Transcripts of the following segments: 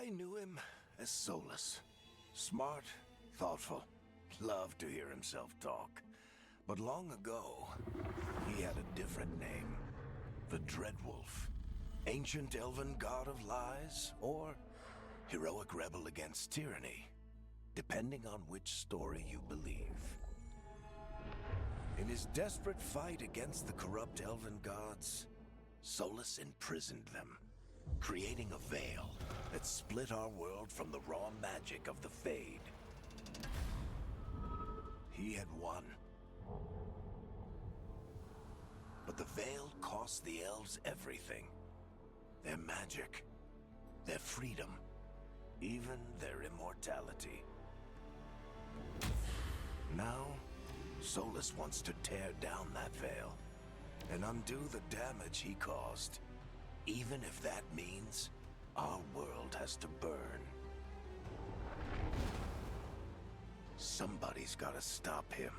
I knew him as Solus. Smart, thoughtful, loved to hear himself talk. But long ago, he had a different name. The Dreadwolf. Ancient elven god of lies, or heroic rebel against tyranny, depending on which story you believe. In his desperate fight against the corrupt elven gods, Solus imprisoned them, creating a veil that split our world from the raw magic of the Fade. He had won. But the veil cost the elves everything. Their magic, their freedom, even their immortality. Now, Solus wants to tear down that veil and undo the damage he caused, even if that means our world has to burn. Somebody's gotta stop him.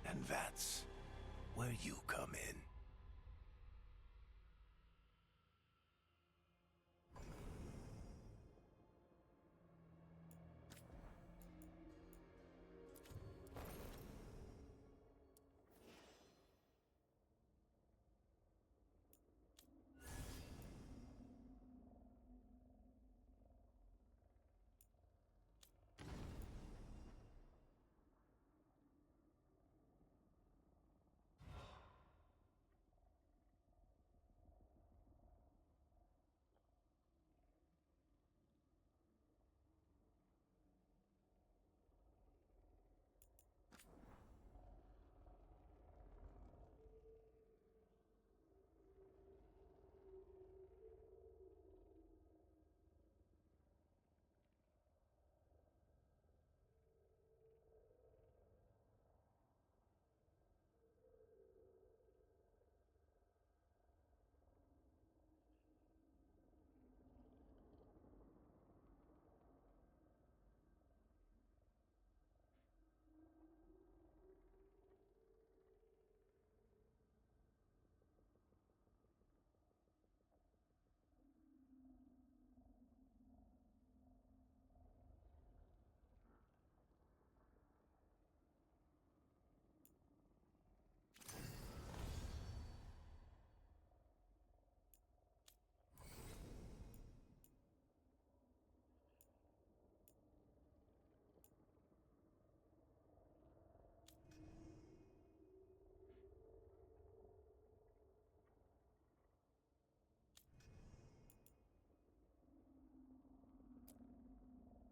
And that's where you come in.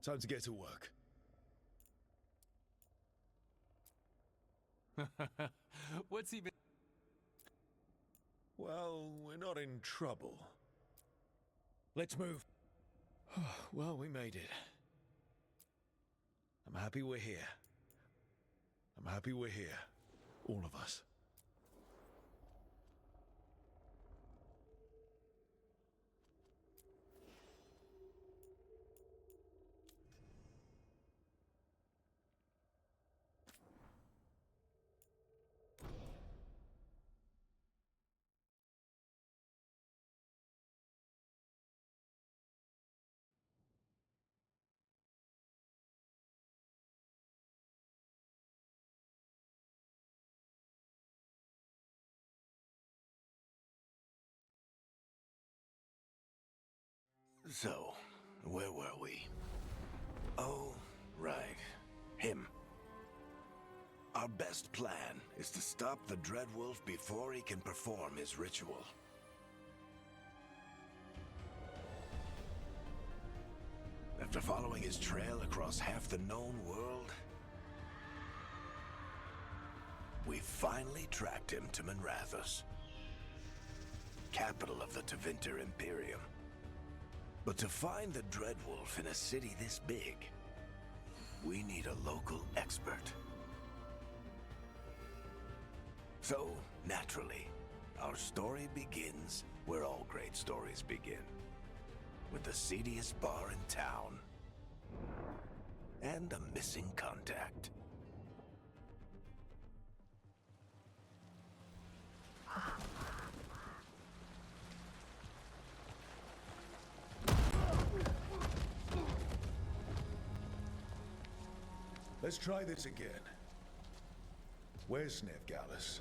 Time to get to work. What's he been... Well, we're not in trouble. Let's move. Well, we made it. I'm happy we're here. I'm happy we're here. All of us. So, where were we? Oh, right. Him. Our best plan is to stop the Dreadwolf before he can perform his ritual. After following his trail across half the known world, we finally tracked him to Minrathous, capital of the Tevinter Imperium. But to find the Dreadwolf in a city this big, we need a local expert. So, naturally, our story begins where all great stories begin. With the seediest bar in town. And a missing contact. Let's try this again. Where's Veilguard?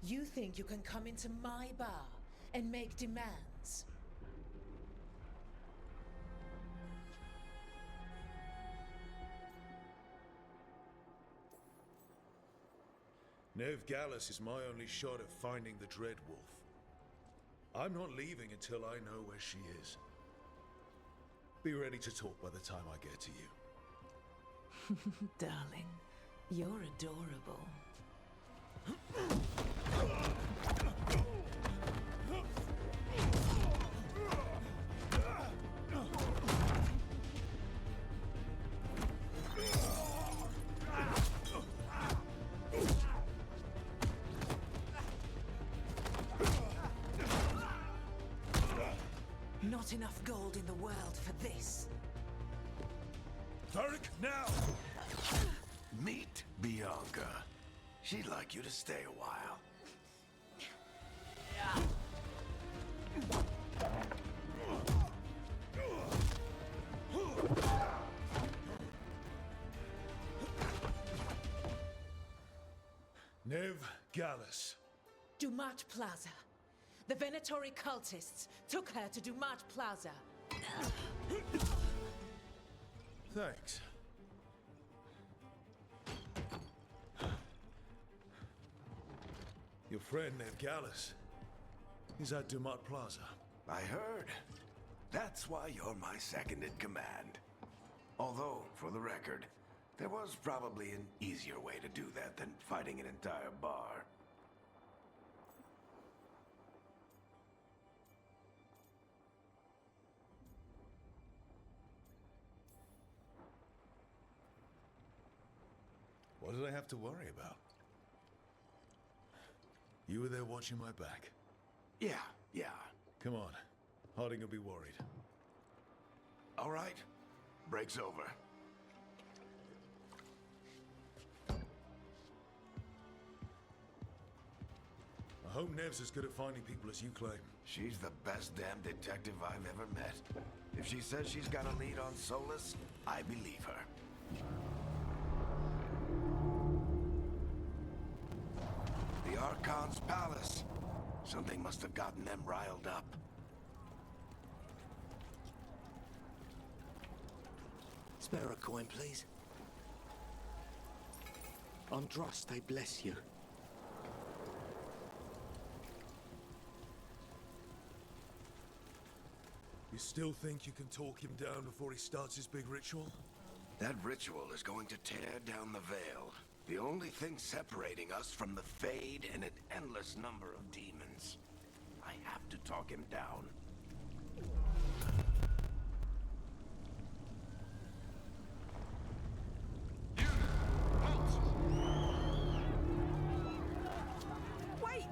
You think you can come into my bar and make demands? Veilguard is my only shot at finding the Dread Wolf. I'm not leaving until I know where she is. Be ready to talk by the time I get to you. Darling, you're adorable. Not enough gold in the world for this. Tarek, now! Meet Bianca. She'd like you to stay a while. Veilguard. Dumat Plaza. The Venatori cultists took her to Dumat Plaza. Thanks. Your friend Veilguard. He's at Dumat Plaza. I heard. That's why you're my second in command. Although, for the record, there was probably an easier way to do that than fighting an entire bar. What did I have to worry about? You were there watching my back. Yeah. Come on. Harding will be worried. All right. Break's over. I hope Nev's as good at finding people as you claim. She's the best damn detective I've ever met. If she says she's got a lead on Solus, I believe her. The Archon's palace. Something must have gotten them riled up. Spare a coin, please. On trust, I bless you. You still think you can talk him down before he starts his big ritual? That ritual is going to tear down the veil. The only thing separating us from the Fade and an endless number of demons. I have to talk him down. Wait!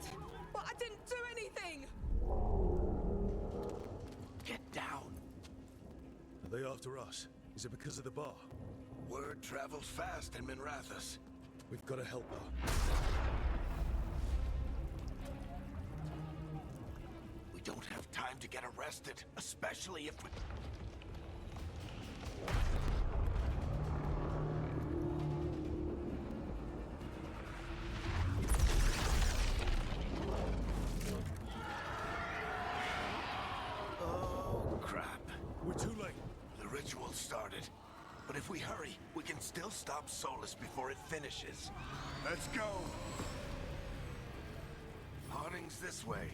But I didn't do anything! Get down. Are they after us? Is it because of the bar? Word travels fast in Minrathous. We've got to help her. We don't have time to get arrested, especially if we... Oh, crap. We're too late. The ritual started. But if we hurry, we can still stop Solus before it finishes. Let's go! Harding's this way.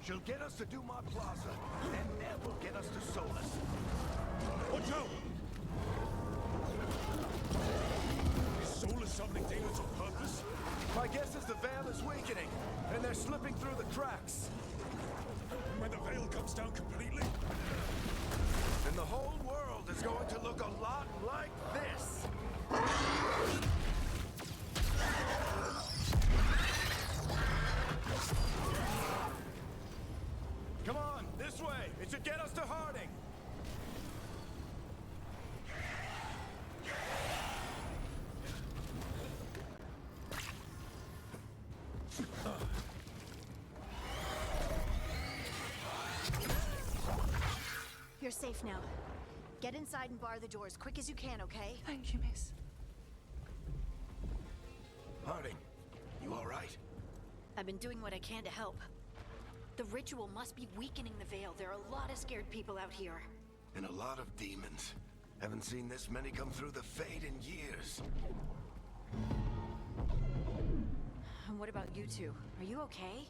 She'll get us to Dumat Plaza, and Ned will get us to Solus. Watch out! Is Solus summoning demons on purpose? My guess is the veil is weakening, and they're slipping through the cracks. When the veil comes down completely? And the whole world is going to look a lot like this. Come on, this way. It should get us to Harding. You're safe now. Get inside and bar the doors quick as you can, okay? Thank you, miss. Harding, you all right? I've been doing what I can to help. The ritual must be weakening the Veil. There are a lot of scared people out here. And a lot of demons. Haven't seen this many come through the Fade in years. And what about you two? Are you okay?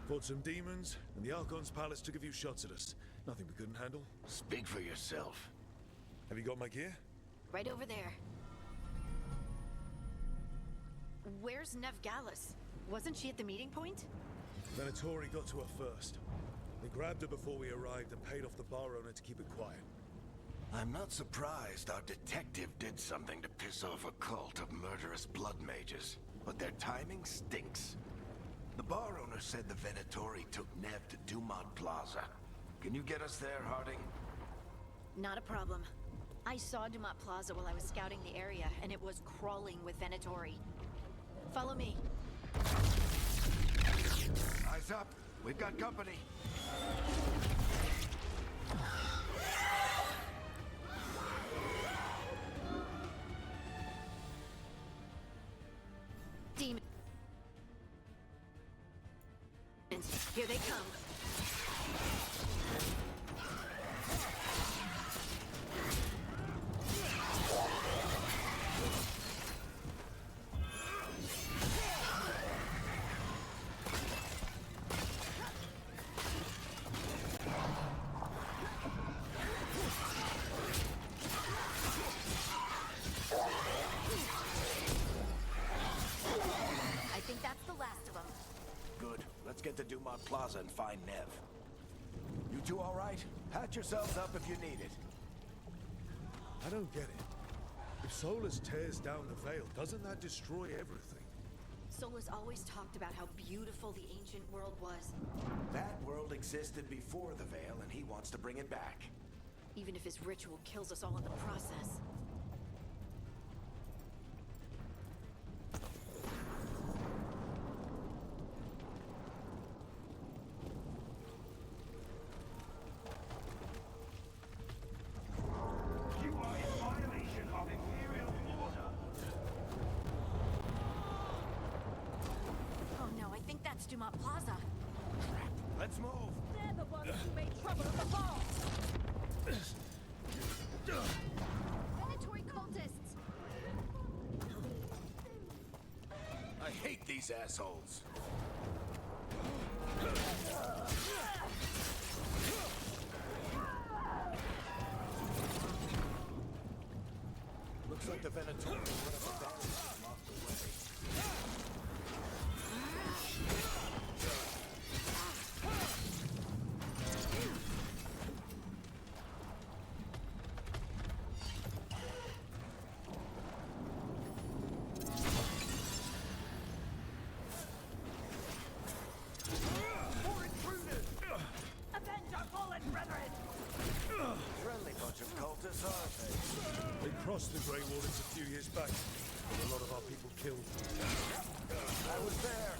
Fought some demons, and the Archon's palace took a few shots at us. Nothing we couldn't handle. Speak for yourself. Have you got my gear? Right over there. Where's Nev Gallus? Wasn't she at the meeting point? Venatori got to her first. They grabbed her before we arrived and paid off the bar owner to keep it quiet. I'm not surprised our detective did something to piss off a cult of murderous blood mages, but their timing stinks. The bar owner said the Venatori took Nev to Dumont Plaza. Can you get us there, Harding? Not a problem. I saw Dumont Plaza while I was scouting the area, and it was crawling with Venatori. Follow me. Eyes up. We've got company. Demons. Here they come. I think that's the last of them. Good. Let's get to Dumont Plaza and find Nev. You two all right? Patch yourselves up if you need it. I don't get it. If Solus tears down the Veil, doesn't that destroy everything? Solus always talked about how beautiful the ancient world was. That world existed before the Veil, and he wants to bring it back. Even if his ritual kills us all in the process. You are in violation of Imperial order. Oh no, I think that's Dumont Plaza. Let's move. They're the ones who made trouble at the bar. Venatori cultists! I hate these assholes. Looks like the Venatori went up the barrier and locked the way. Avenge our fallen brethren! Friendly bunch of cultists, aren't they? They crossed the Greywardens a few years back. Got a lot of our people killed. I was there.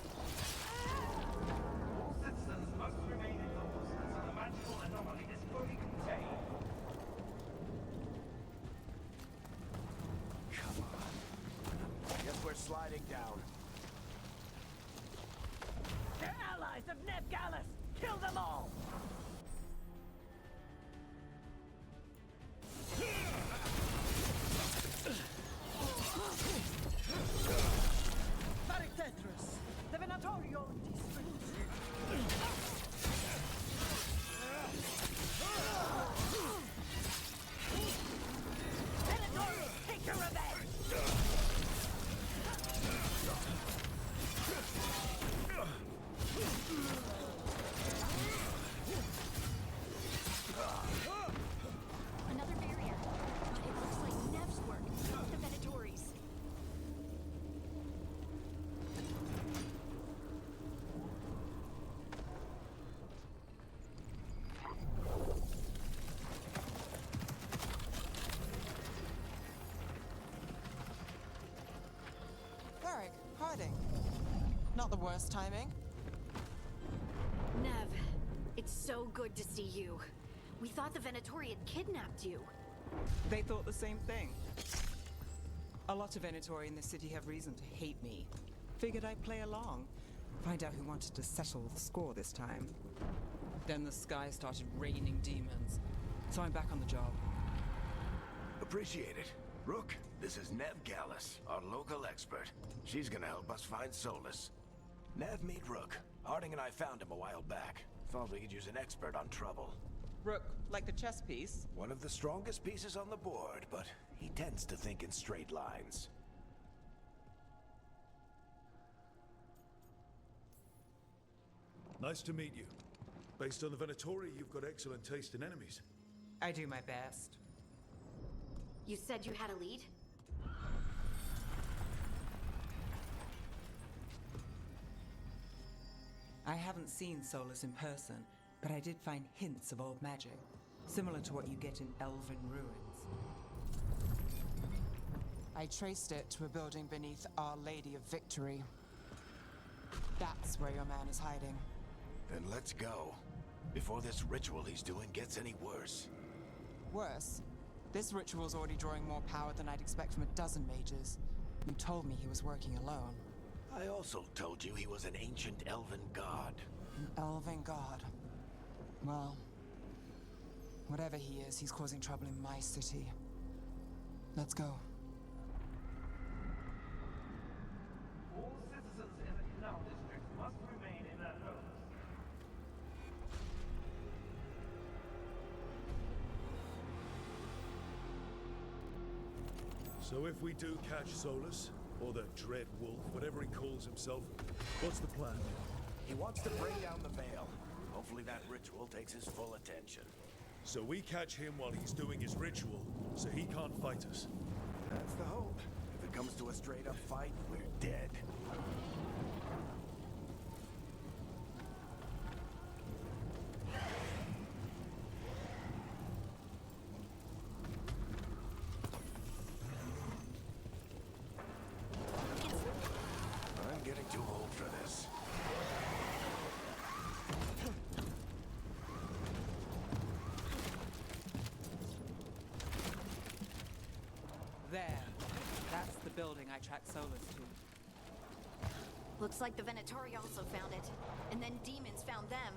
All citizens must remain indoors until the magical anomaly is fully contained. Come on. Guess we're sliding down. They're allies of Nev Gallus! Kill them all! Paritetris, the Venatorio Venatori, take your revenge! Another barrier. But it looks like Nev's work, not the Venatori's. Varric, Harding. Not the worst timing. It's so good to see you. We thought the Venatori had kidnapped you. They thought the same thing. A lot of Venatori in this city have reason to hate me. Figured I'd play along. Find out who wanted to settle the score this time. Then the sky started raining demons. So I'm back on the job. Appreciate it. Rook, this is Nev Gallus, our local expert. She's gonna help us find Solus. Nev, meet Rook. Harding and I found him a while back. Thought we could use an expert on trouble. Rook, like the chess piece? One of the strongest pieces on the board, but he tends to think in straight lines. Nice to meet you. Based on the Venatori, you've got excellent taste in enemies. I do my best. You said you had a lead? I haven't seen Solus in person, but I did find hints of old magic, similar to what you get in elven ruins. I traced it to a building beneath Our Lady of Victory. That's where your man is hiding. Then let's go. Before this ritual he's doing gets any worse. Worse, this ritual's already drawing more power than I'd expect from a dozen mages. You told me he was working alone. I also told you he was an ancient elven god. An elven god. Well, whatever he is, he's causing trouble in my city. Let's go. All citizens in the canal district must remain in their homes. So if we do catch Solus, or the Dread Wolf, whatever he calls himself, what's the plan? He wants to bring down the veil. Hopefully that ritual takes his full attention. So we catch him while he's doing his ritual, so he can't fight us. That's the hope. If it comes to a straight-up fight, we're dead. I'm getting too old for this. There. That's the building I tracked Solus to. Looks like the Venatori also found it. And then demons found them.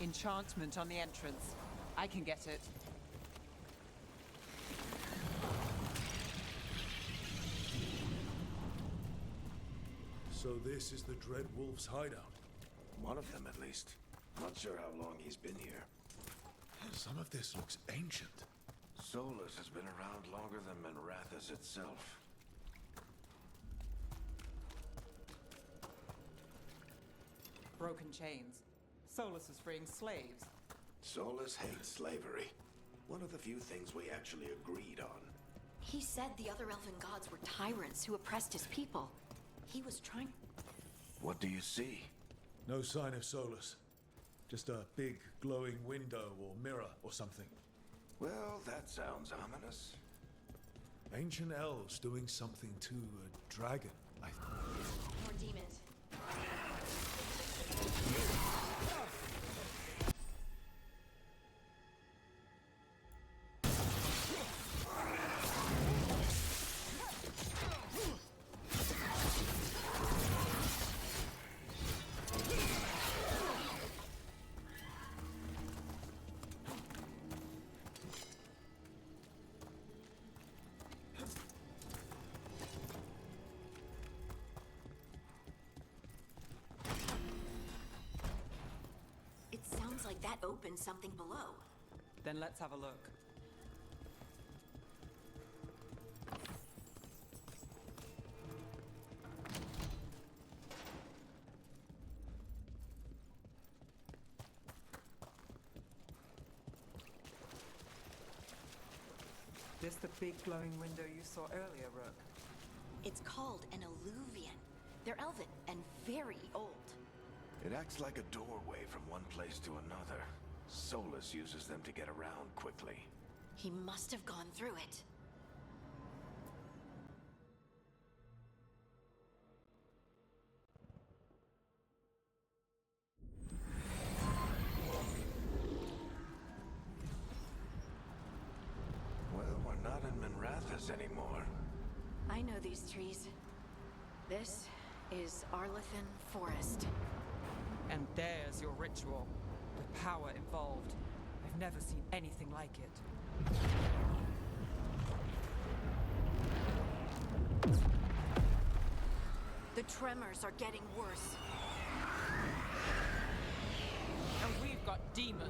Enchantment on the entrance. I can get it. So this is the Dread Wolf's hideout. One of them, at least. Not sure how long he's been here. Some of this looks ancient. Solus has been around longer than Manrathus itself. Broken chains. Solus is freeing slaves. Solus hates slavery. One of the few things we actually agreed on. He said the other elven gods were tyrants who oppressed his people. He was trying... What do you see? No sign of Solus. Just a big glowing window or mirror or something. Well, that sounds ominous. Ancient elves doing something to a dragon, I think. More demons. It sounds like that opened something below. Then let's have a look. This the big glowing window you saw earlier, Rook? It's called an alluvian. They're elven and very old. It acts like a doorway from one place to another. Solus uses them to get around quickly. He must have gone through it. Well, we're not in Minrathous anymore. I know these trees. This is Arlathan Forest. And there's your ritual. The power involved. I've never seen anything like it. The tremors are getting worse. And we've got demons.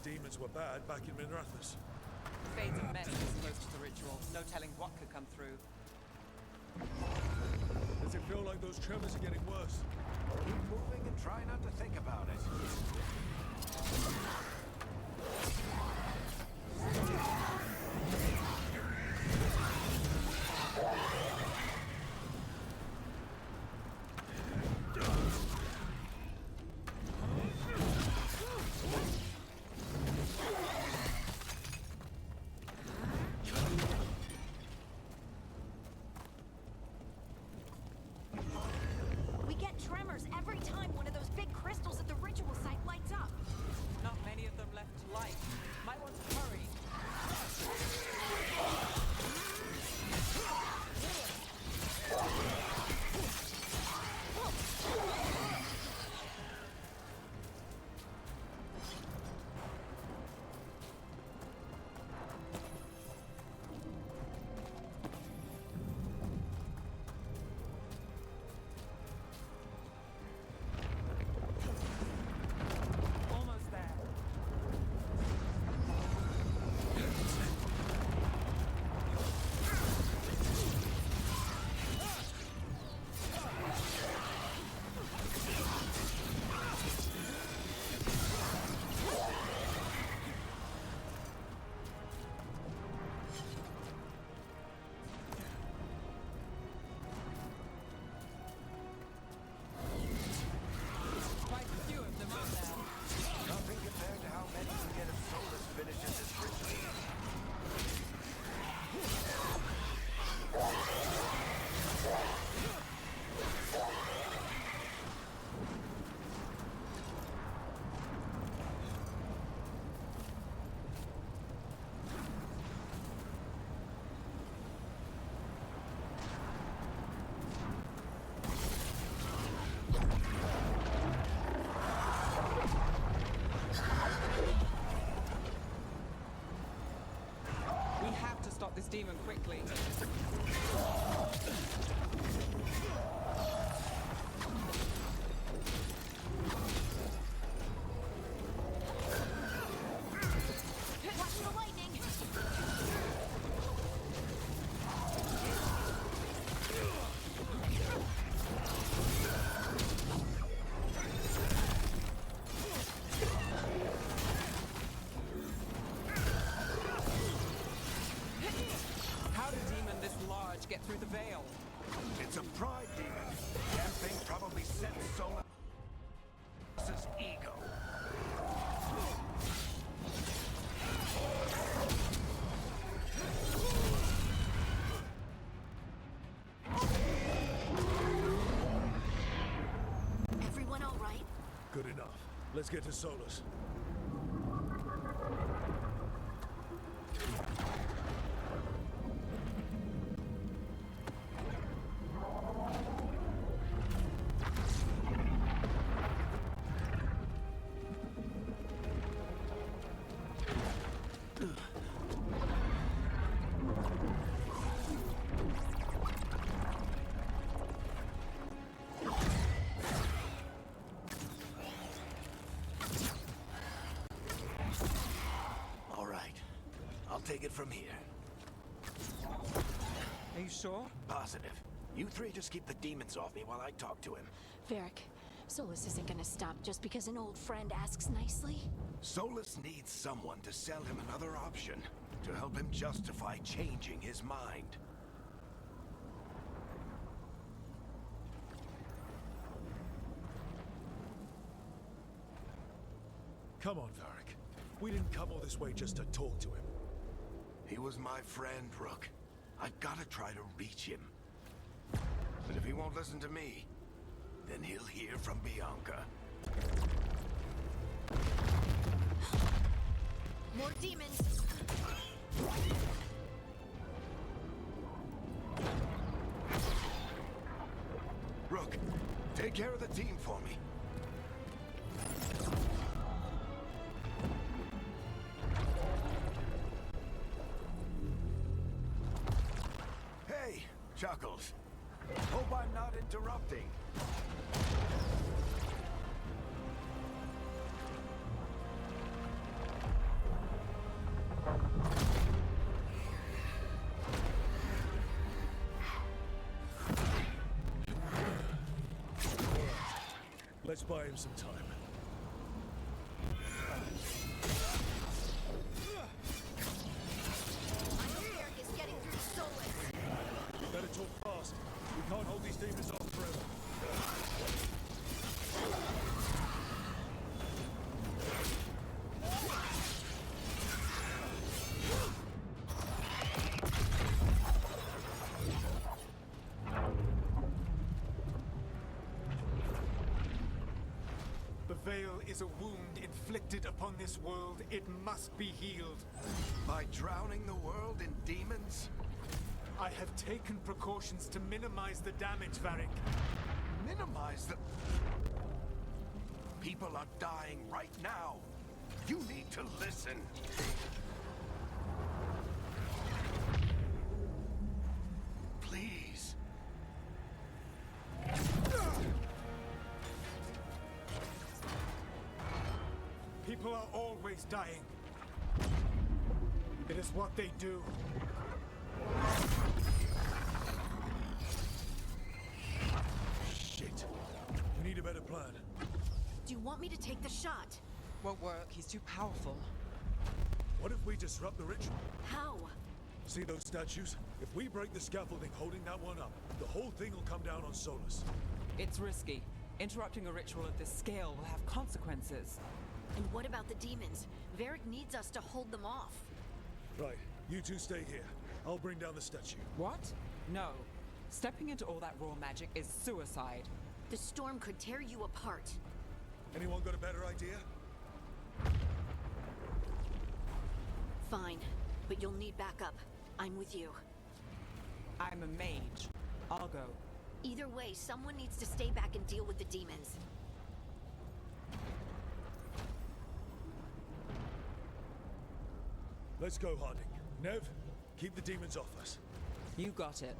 Demons were bad back in Minrathous. Fades of mess is most of the ritual. No telling what could come through. Does it feel like those tremors are getting worse? Keep moving and try not to think about it. We get tremors every time one of those big crystals at the ritual site lights up. Not many of them left to light. Might want to hurry. Almost there. Quite a few of them out there. Nothing compared to how many we get if Solus finishes his ritual. We have to stop this demon quickly. Watch the lightning! How did a demon this large get through the veil? It's a pride demon. That thing probably sent Solus's ego. Everyone all right? Good enough. Let's get to Solus. take it from here. Are you sure? Positive. You three just keep the demons off me while I talk to him. Varric, Solus isn't gonna stop just because an old friend asks nicely. Solus needs someone to sell him another option, to help him justify changing his mind. Come on, Varric. We didn't come all this way just to talk to him. He was my friend, Rook. I gotta try to reach him. But if he won't listen to me, then he'll hear from Bianca. More demons! Rook, take care of the team for me. Hey, Chuckles. Hope I'm not interrupting. Let's buy him some time. I know Varric is getting through to Solus. Better talk fast. We can't hold these demons off forever. The veil is a wound inflicted upon this world. It must be healed. By drowning the world in demons? I have taken precautions to minimize the damage, Varric. Minimize the... People are dying right now. You need to listen. Please. People are always dying. It is what they do. Shit. We need a better plan. Do you want me to take the shot? Won't work. He's too powerful. What if we disrupt the ritual? How? See those statues? If we break the scaffolding holding that one up, the whole thing will come down on Solus. It's risky. Interrupting a ritual of this scale will have consequences. And what about the demons? Varric needs us to hold them off. Right. You two stay here. I'll bring down the statue. What? No. Stepping into all that raw magic is suicide. The storm could tear you apart. Anyone got a better idea? Fine, but you'll need backup. I'm with you. I'm a mage. I'll go. Either way, someone needs to stay back and deal with the demons. Let's go, Harding. Nev, keep the demons off us. You got it.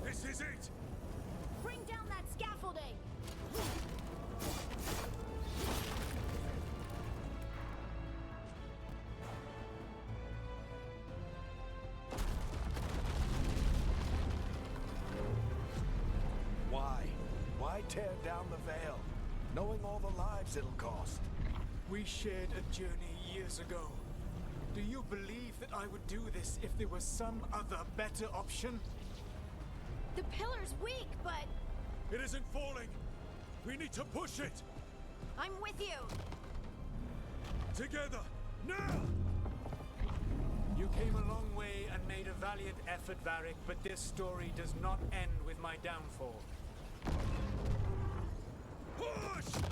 This is it! Bring down that scaffolding! Why? Why tear down the veil? Knowing all the lives it'll cost. We shared a journey years ago. Do you believe that I would do this if there was some other better option? The pillar's weak, but It isn't falling! We need to push it! I'm with you! Together! Now! You came a long way and made a valiant effort, Varric, but this story does not end with my downfall. Push!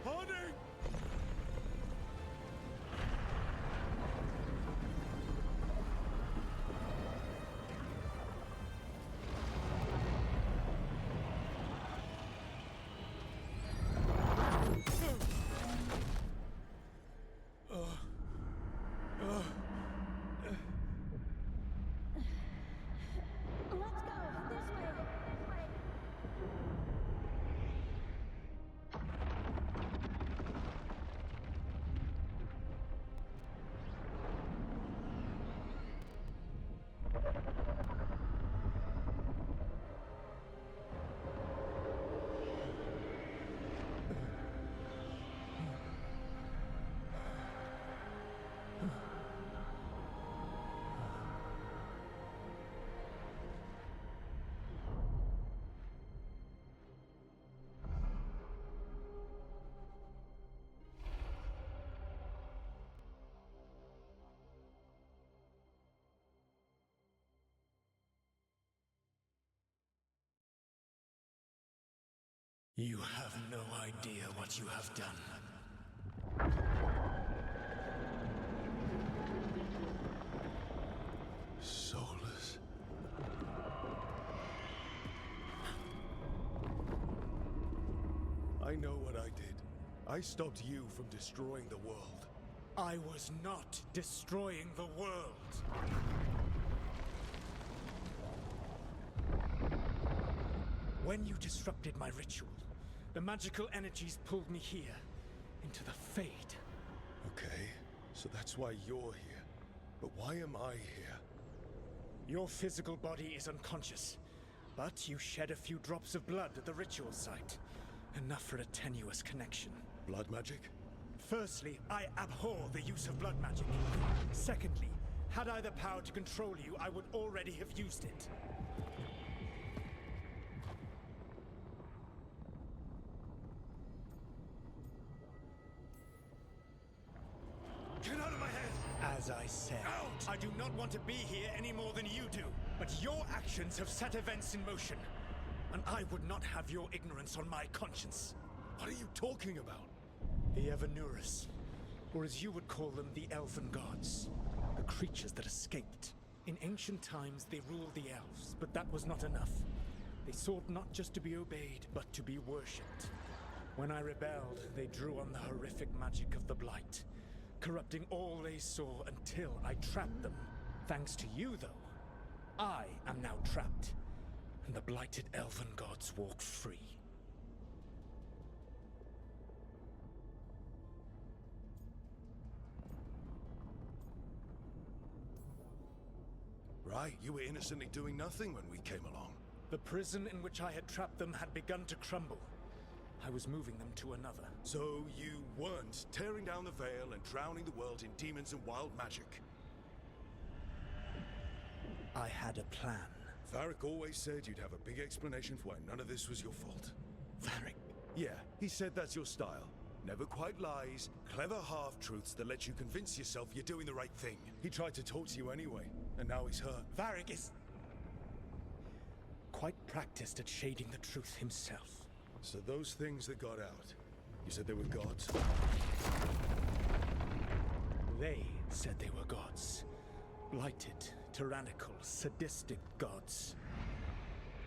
Honey! You have no idea what you have done. Soulless. I know what I did. I stopped you from destroying the world. I was not destroying the world. When you disrupted my ritual, the magical energies pulled me here, into the Fade. Okay, so that's why you're here. But why am I here? Your physical body is unconscious, but you shed a few drops of blood at the ritual site. Enough for a tenuous connection. Blood magic? Firstly, I abhor the use of blood magic. Secondly, had I the power to control you, I would already have used it. Get out of my head! As I said, Out! I do not want to be here any more than you do. But your actions have set events in motion. And I would not have your ignorance on my conscience. What are you talking about? The Evanurus, or as you would call them, the Elven Gods. The creatures that escaped. In ancient times, they ruled the elves, but that was not enough. They sought not just to be obeyed, but to be worshipped. When I rebelled, they drew on the horrific magic of the Blight, corrupting all they saw until I trapped them. Thanks to you, though, I am now trapped, and the blighted Elven Gods walk free. Right, you were innocently doing nothing when we came along. The prison in which I had trapped them had begun to crumble. I was moving them to another. So you weren't tearing down the veil and drowning the world in demons and wild magic. I had a plan. Varric always said you'd have a big explanation for why none of this was your fault. Varric? Yeah, he said that's your style. Never quite lies, clever half-truths that let you convince yourself you're doing the right thing. He tried to talk to you anyway, and now he's hurt. Varric is quite practiced at shading the truth himself. So those things that got out, you said they were gods? They said they were gods. Blighted, tyrannical, sadistic gods.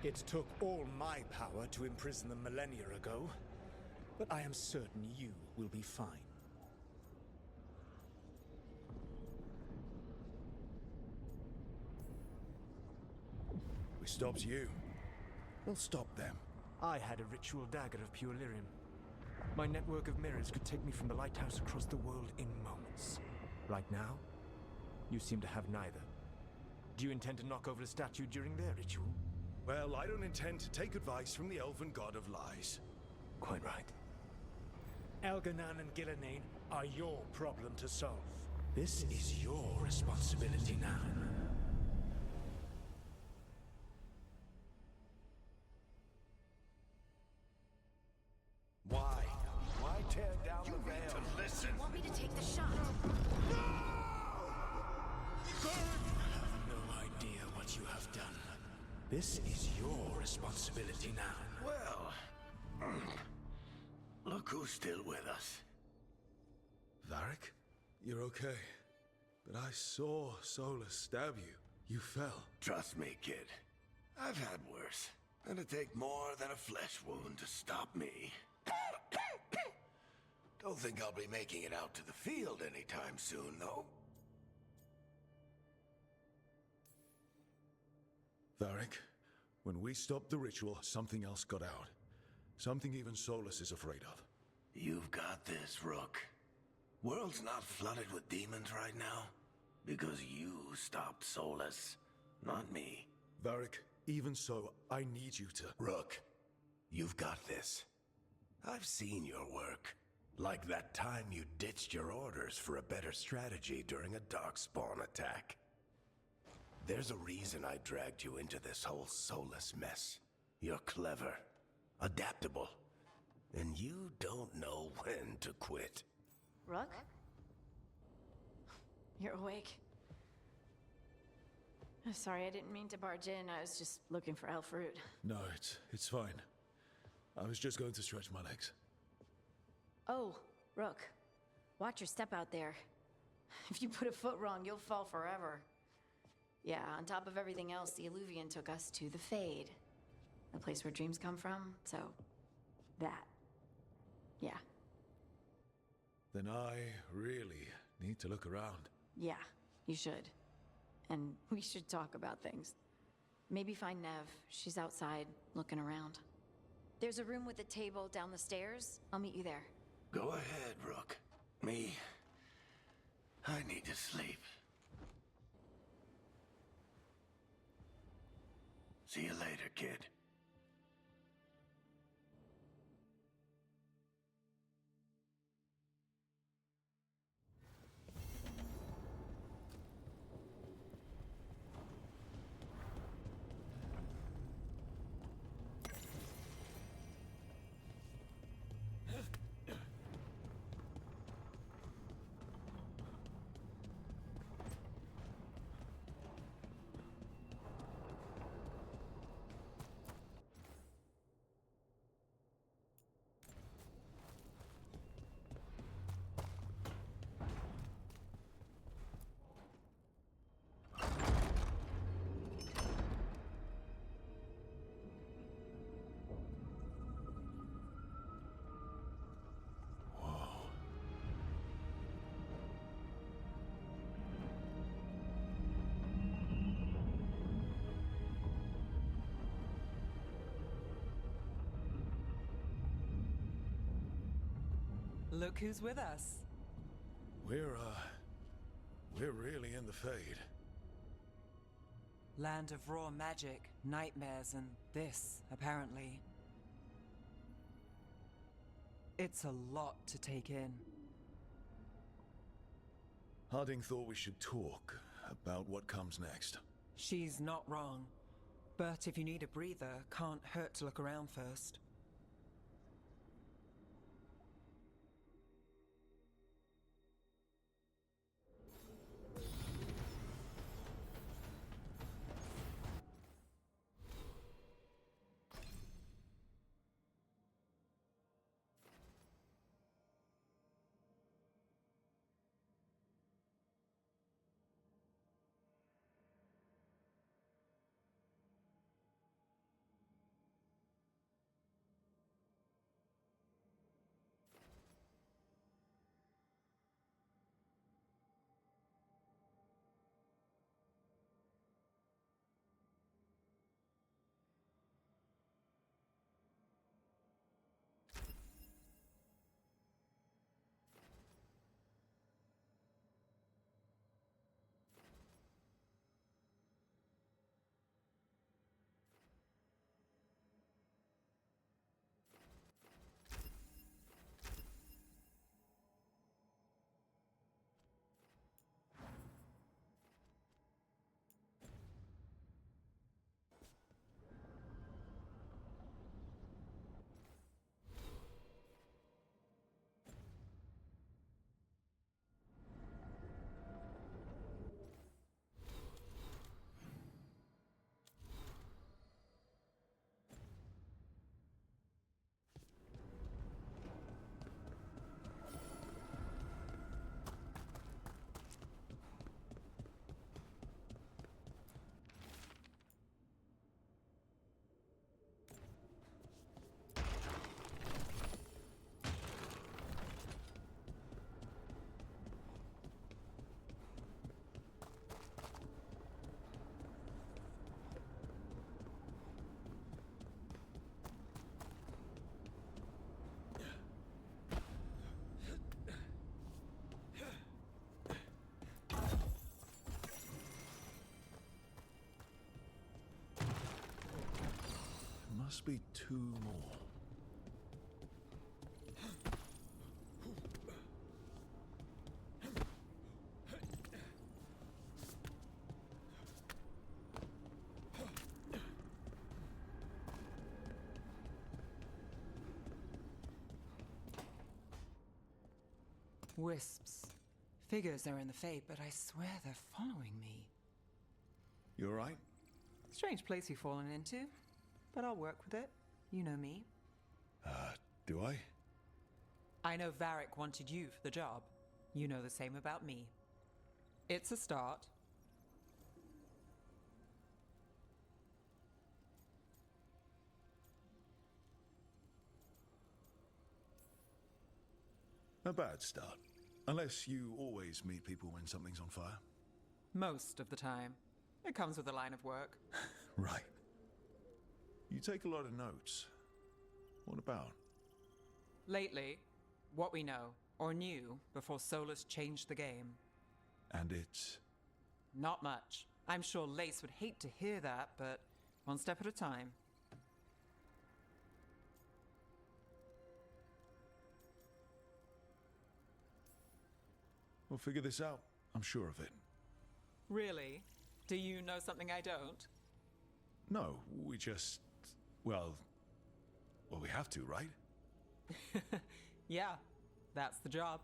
It took all my power to imprison them millennia ago, but I am certain you will be fine. We stopped you. We'll stop them. I had a ritual dagger of pure lyrium. My network of mirrors could take me from the lighthouse across the world in moments. Right now, you seem to have neither. Do you intend to knock over a statue during their ritual? Well, I don't intend to take advice from the elven god of lies. Quite right. Elganan and Gillenane are your problem to solve. This is your responsibility now. Why? Why tear down the veil? To listen. Want me to take the shot? You have no idea what you have done. This is your responsibility now. Well, look Look who's still with us. Varric? You're okay. But I saw Solus stab you. You fell. Trust me, kid. I've had worse. It'd take more than a flesh wound to stop me. Don't think I'll be making it out to the field anytime soon, though. Varric, when we stopped the ritual, something else got out. Something even Solus is afraid of. You've got this, Rook. World's not flooded with demons right now. Because you stopped Solus, not me. Varric, even so, I need you to... Rook, you've got this. I've seen your work. Like that time you ditched your orders for a better strategy during a darkspawn attack. There's a reason I dragged you into this whole Solus mess. You're clever, adaptable, and you don't know when to quit. Rook? You're awake. Sorry, I didn't mean to barge in. I was just looking for elf fruit. No, it's fine. I was just going to stretch my legs. Oh, Rook. Watch your step out there. If you put a foot wrong, you'll fall forever. Yeah, on top of everything else, the Illuvian took us to the Fade. The place where dreams come from, so... that. Yeah. Then I really need to look around. Yeah, you should. And we should talk about things. Maybe find Nev. She's outside, looking around. There's a room with a table down the stairs. I'll meet you there. Go ahead, Rook. I need to sleep. See you later, kid. Look who's with us. We're really in the Fade. Land of raw magic, nightmares, and this, apparently. It's a lot to take in. Harding thought we should talk about what comes next. She's not wrong. But if you need a breather, can't hurt to look around first. must be 2 more. Wisps. Figures they're in the Fade, but I swear they're following me. You alright? Strange place you've fallen into, but I'll work with it. You know me. Do I? I know Varric wanted you for the job. You know the same about me. It's a start. A bad start. Unless you always meet people when something's on fire. Most of the time. It comes with the line of work. Right. You take a lot of notes. What about? Lately, what we know, or knew, before Solus changed the game. And it's... Not much. I'm sure Lace would hate to hear that, but one step at a time. We'll figure this out. I'm sure of it. Really? Do you know something I don't? No, we just... Well, we have to, right? Yeah, that's the job.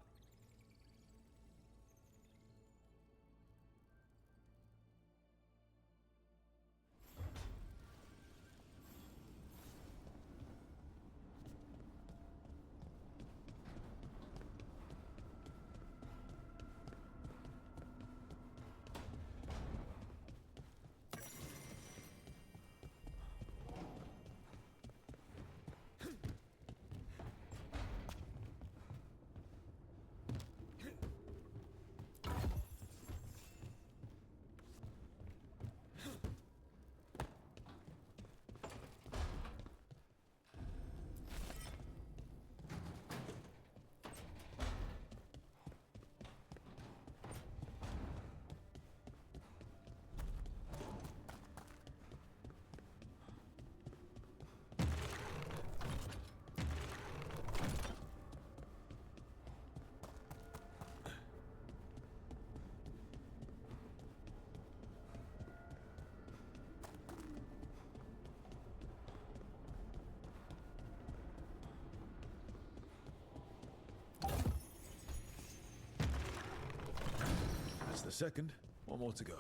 That's the second. One more to go.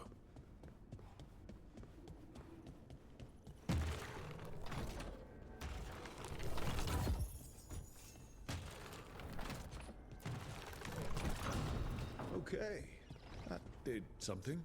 Okay. That did something.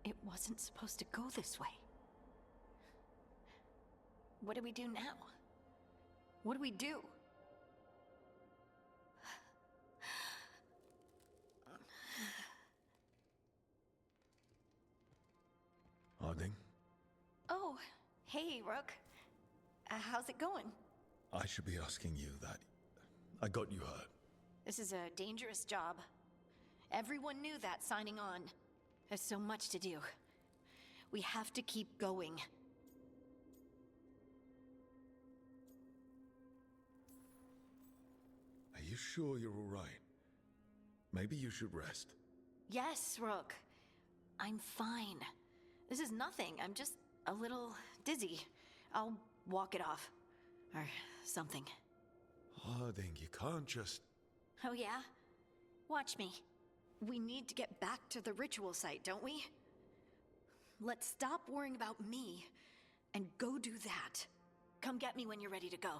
It wasn't supposed to go this way. What do we do now? What do we do? Harding, Oh, hey, Rook. How's it going? I should be asking you that. I got you hurt. This is a dangerous job. Everyone knew that signing on. There's so much to do. We have to keep going. Are you sure you're all right? Maybe you should rest. Yes, Rook. I'm fine. This is nothing. I'm just a little dizzy. I'll walk it off. Or something. Harding, you can't just... Oh yeah? Watch me. We need to get back to the ritual site, don't we? Let's stop worrying about me and go do that. Come get me when you're ready to go.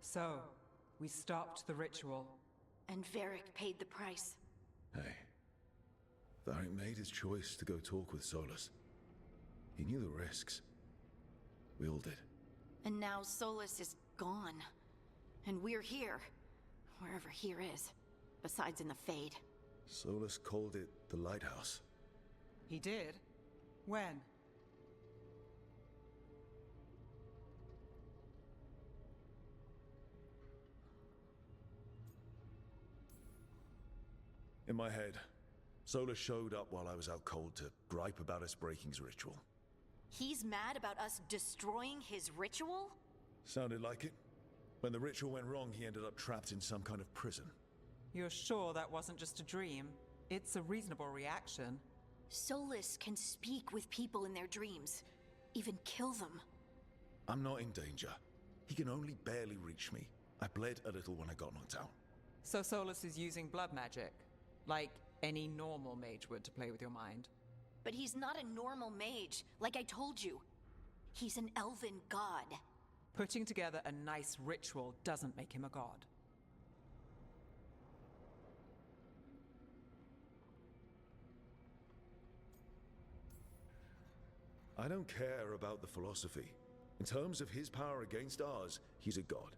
So, we stopped the ritual. And Varric paid the price. Hey. Varric made his choice to go talk with Solus. He knew the risks. We all did. And now Solus is gone. And we're here. Wherever here is. Besides in the Fade. Solus called it the Lighthouse. He did? When? In my head, Solus showed up while I was out cold to gripe about us breaking his ritual. He's mad about us destroying his ritual? Sounded like it. When the ritual went wrong, he ended up trapped in some kind of prison. You're sure that wasn't just a dream? It's a reasonable reaction. Solus can speak with people in their dreams. Even kill them. I'm not in danger. He can only barely reach me. I bled a little when I got knocked out. So Solus is using blood magic? Like any normal mage would to play with your mind? But he's not a normal mage, like I told you. He's an elven god. Putting together a nice ritual doesn't make him a god. I don't care about the philosophy. In terms of his power against ours, he's a god.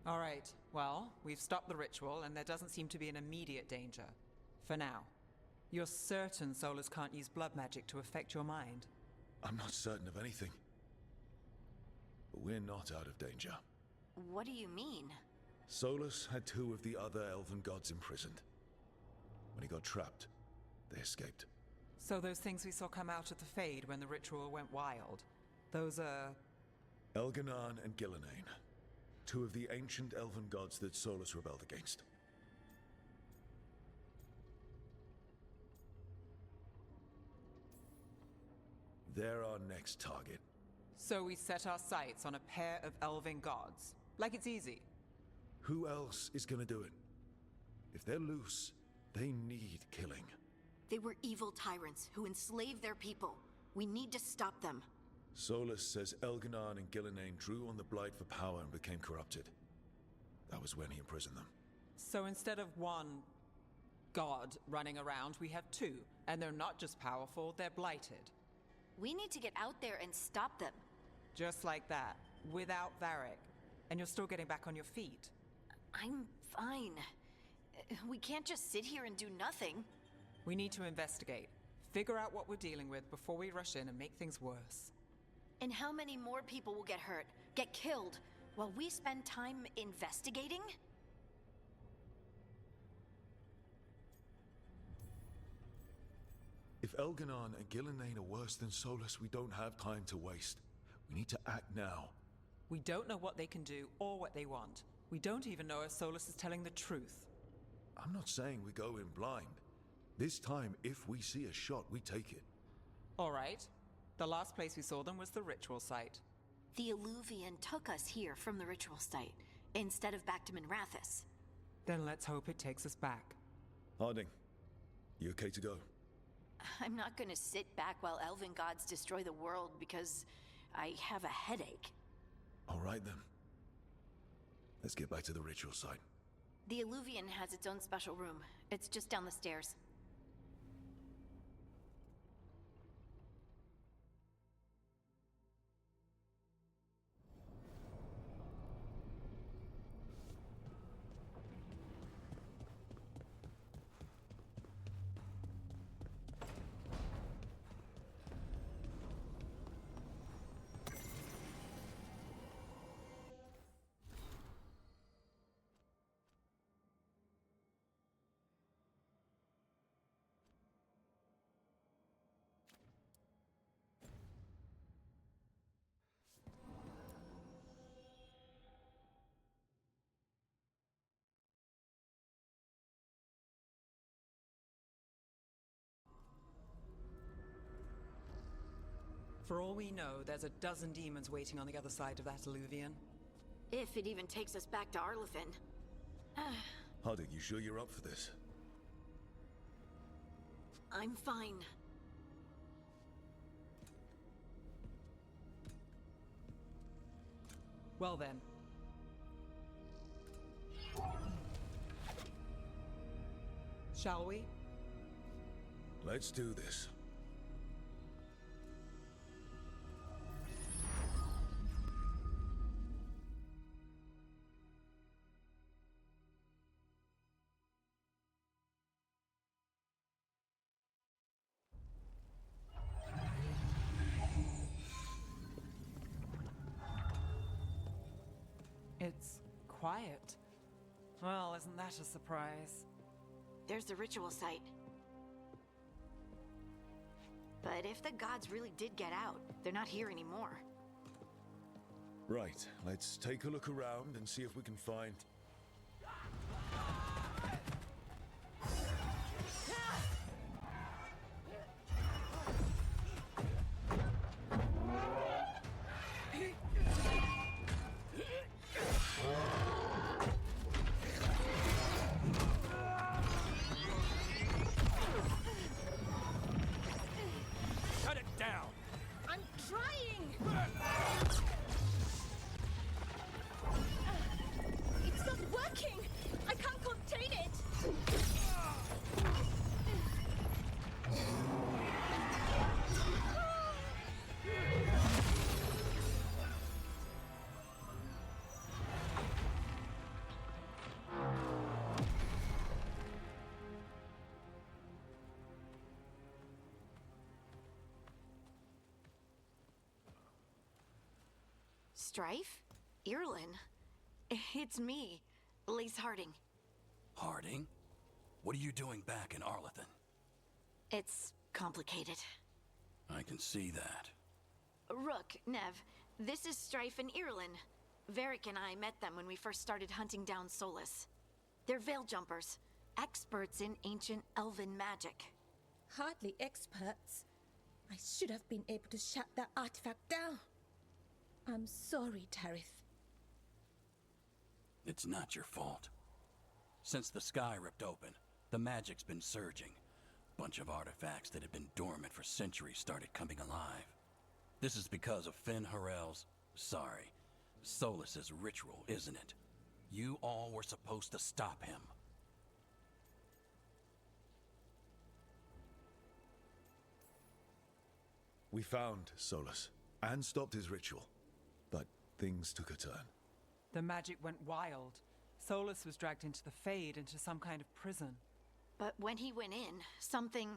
All right, well, we've stopped the ritual and there doesn't seem to be an immediate danger. For now. You're certain Solus can't use blood magic to affect your mind? I'm not certain of anything. But we're not out of danger. What do you mean? Solus had 2 of the other elven gods imprisoned. When he got trapped, they escaped. So those things we saw come out of the Fade when the ritual went wild, those are... Elganan and Gillenane. 2 of the ancient elven gods that Solus rebelled against. They're our next target. So we set our sights on a pair of elven gods. Like it's easy. Who else is gonna do it? If they're loose, they need killing. They were evil tyrants who enslaved their people. We need to stop them. Solus says Elganan and Gillenane drew on the Blight for power and became corrupted. That was when he imprisoned them. So instead of one god running around, we have 2. And they're not just powerful, they're blighted. We need to get out there and stop them. Just like that, without Varric. And you're still getting back on your feet. I'm fine. We can't just sit here and do nothing. We need to investigate. Figure out what we're dealing with before we rush in and make things worse. And how many more people will get hurt, get killed, while we spend time investigating? If Elganan and Gillenane are worse than Solus, we don't have time to waste. We need to act now. We don't know what they can do or what they want. We don't even know if Solus is telling the truth. I'm not saying we go in blind. This time, if we see a shot, we take it. All right. The last place we saw them was the ritual site. The Illuvian took us here from the ritual site, instead of back to Minrathous. Then let's hope it takes us back. Harding, you okay to go? I'm not gonna sit back while elven gods destroy the world because I have a headache. All right then. Let's get back to the ritual site. The Illuvian has its own special room. It's just down the stairs. For all we know, there's a dozen demons waiting on the other side of that alluvion. If it even takes us back to Arlethan. Hardik, you sure you're up for this? I'm fine. Well then. Shall we? Let's do this. It's quiet. Well, isn't that a surprise? There's the ritual site. But if the gods really did get out, they're not here anymore. Right, let's take a look around and see if we can find... Cut it down! I'm trying! It's not working! I can't contain it! Strife? Irlin? It's me, Lace Harding. Harding? What are you doing back in Arlethan? It's complicated. I can see that. Rook, Nev, this is Strife and Irlin. Varric and I met them when we first started hunting down Solus. They're veil jumpers, experts in ancient elven magic. Hardly experts. I should have been able to shut that artifact down. I'm sorry, Tarith. It's not your fault. Since the sky ripped open, the magic's been surging. Bunch of artifacts that had been dormant for centuries started coming alive. This is because of Finn Harel's... sorry, Solus's ritual, isn't it? You all were supposed to stop him. We found Solus, and stopped his ritual. But things took a turn. The magic went wild. Solus was dragged into the Fade, into some kind of prison. But when he went in, something,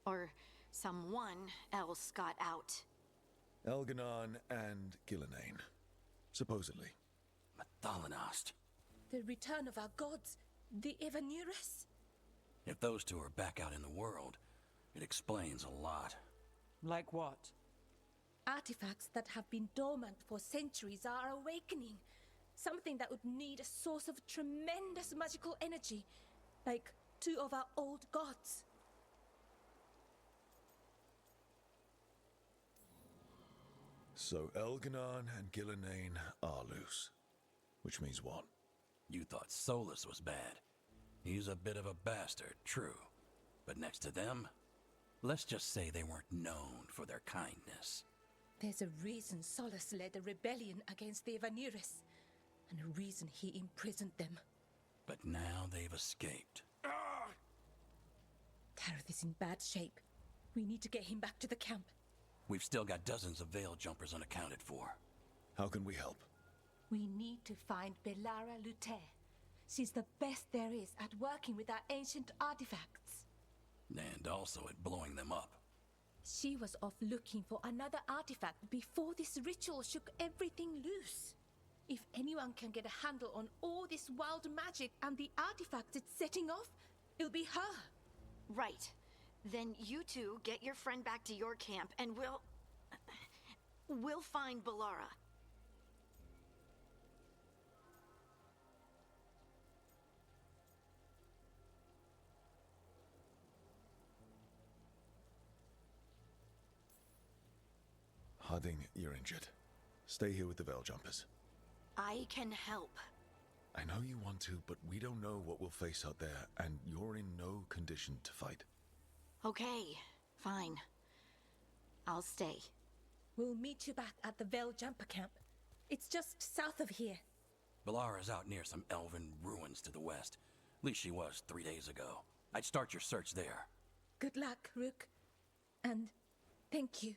or someone else got out. Elganon and Gillenane, supposedly. Mathalanost. The return of our gods, the Evanurus? If those two are back out in the world, it explains a lot. Like what? Artifacts that have been dormant for centuries are awakening. Something that would need a source of tremendous magical energy, like two of our old gods. So Elganon and Gillenane are loose. Which means what? You thought Solus was bad. He's a bit of a bastard, true. But next to them, let's just say they weren't known for their kindness. There's a reason Solus led a rebellion against the Evanurus, and a reason he imprisoned them. But now they've escaped. Tarith is in bad shape. We need to get him back to the camp. We've still got dozens of veil jumpers unaccounted for. How can we help? We need to find Belara Luther. She's the best there is at working with our ancient artifacts. And also at blowing them up. She was off looking for another artifact before this ritual shook everything loose. If anyone can get a handle on all this wild magic and the artifacts it's setting off, it'll be her. Right. Then you two get your friend back to your camp and we'll find Belara. Harding, you're injured. Stay here with the Veil Jumpers. I can help. I know you want to, but we don't know what we'll face out there, and you're in no condition to fight. Okay, fine. I'll stay. We'll meet you back at the Veil Jumper Camp. It's just south of here. Belara's out near some elven ruins to the west. At least she was 3 days ago. I'd start your search there. Good luck, Rook. And thank you.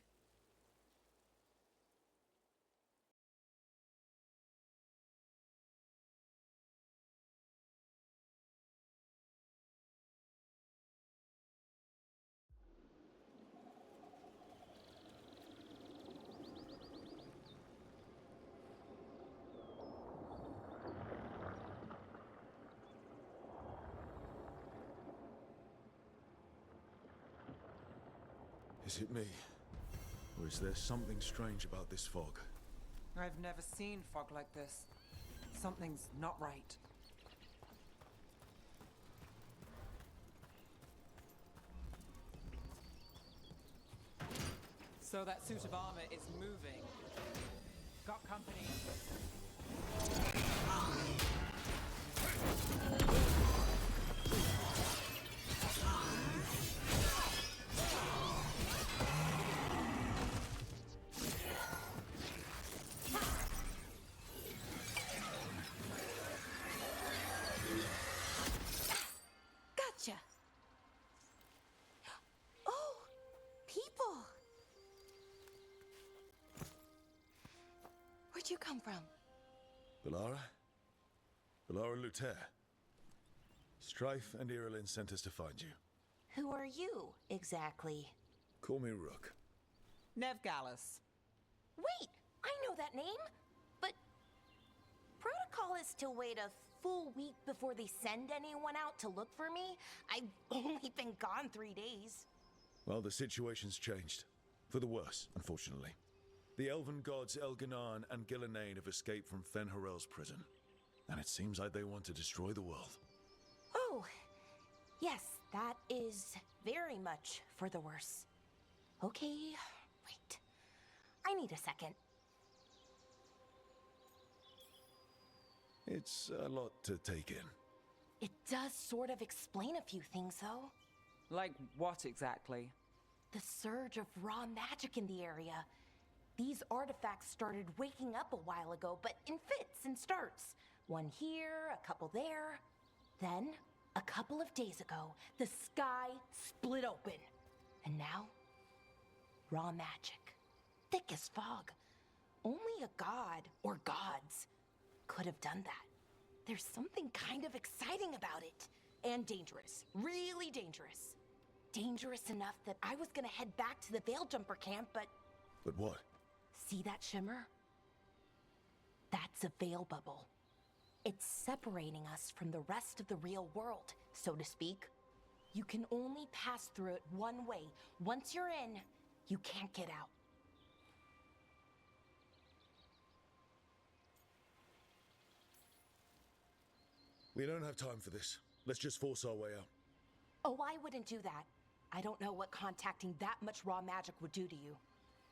Is it me? Or is there something strange about this fog? I've never seen fog like this. Something's not right. So that suit of armor is moving. Got company. Gotcha. Oh, people. Where'd you come from? Belara? Belara Luther. Strife and Irilyn sent us to find you. Who are you, exactly? Call me Rook. Nev Gallus. Wait, I know that name! But protocol is to wait a full week before they send anyone out to look for me. I've only been gone 3 days. Well, the situation's changed. For the worse, unfortunately. The elven gods Elganan and Gillenane have escaped from Fen'Harel's prison. And it seems like they want to destroy the world. Oh, yes, that is very much for the worse. Okay, wait. I need a second. It's a lot to take in. It does sort of explain a few things, though. Like what exactly? The surge of raw magic in the area. These artifacts started waking up a while ago, but in fits and starts. One here, a couple there. Then, a couple of days ago, the sky split open. And now, raw magic. Thick as fog. Only a god, or gods, could have done that. There's something kind of exciting about it. And dangerous. Really dangerous. Dangerous enough that I was gonna head back to the Veil Jumper camp, but... But what? See that shimmer? That's a veil bubble. It's separating us from the rest of the real world, so to speak. You can only pass through it one way. Once you're in, you can't get out. We don't have time for this. Let's just force our way out. Oh, I wouldn't do that. I don't know what contacting that much raw magic would do to you.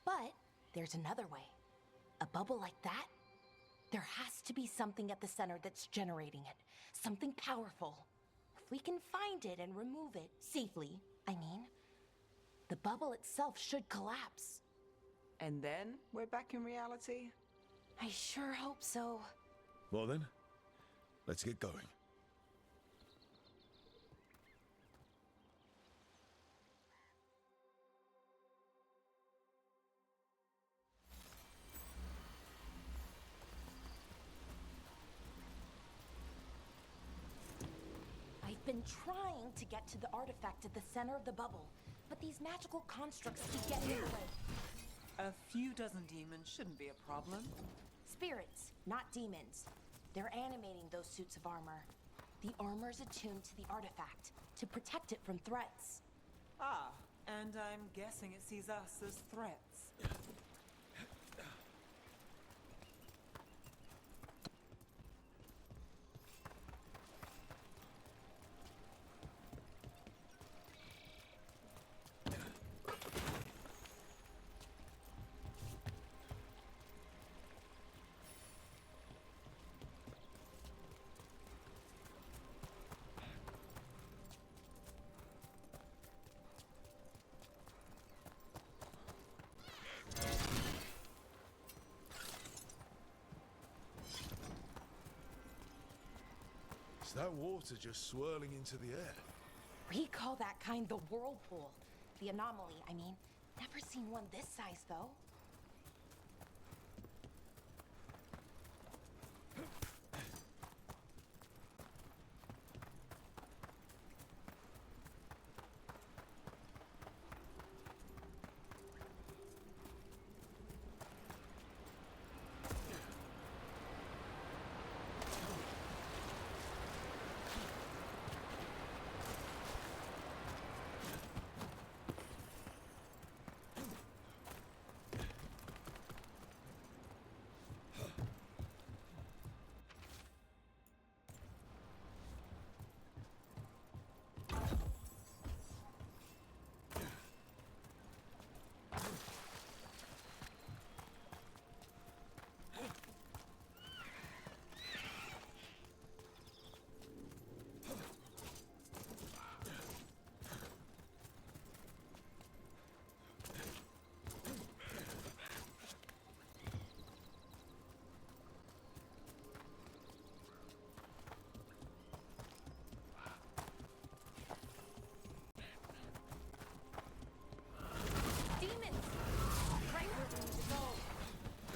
But there's another way. A bubble like that? There has to be something at the center that's generating it. Something powerful. If we can find it and remove it safely, I mean, the bubble itself should collapse. And then we're back in reality? I sure hope so. Well then, let's get going. I've been trying to get to the artifact at the center of the bubble, but these magical constructs keep getting in the way. A few dozen demons shouldn't be a problem. Spirits, not demons. They're animating those suits of armor. The armor's attuned to the artifact, to protect it from threats. Ah, and I'm guessing it sees us as threats. that water just swirling into the air? We call that kind the whirlpool. The anomaly, I mean. Never seen one this size, though.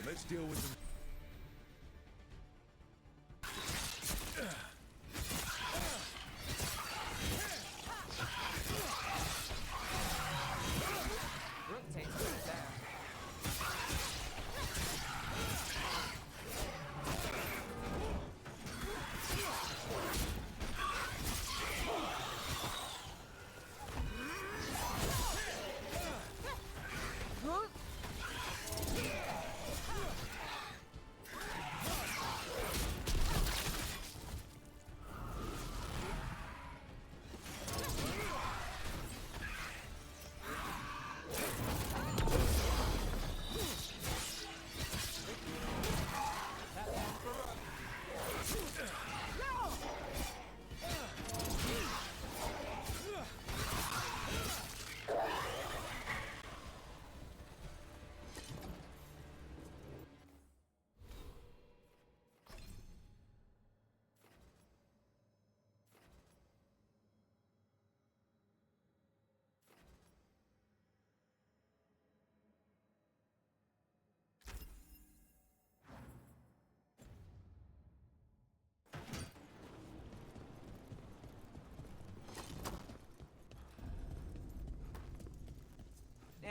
Let's deal with them. Rook takes good there.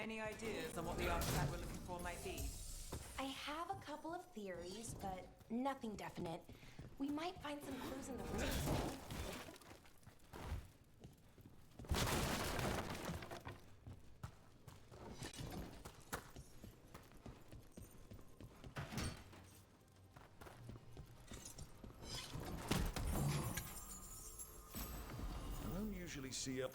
Any ideas on what the artifact we're looking for might be? I have a couple of theories, but nothing definite. We might find some clues in the ruins. I don't usually see up.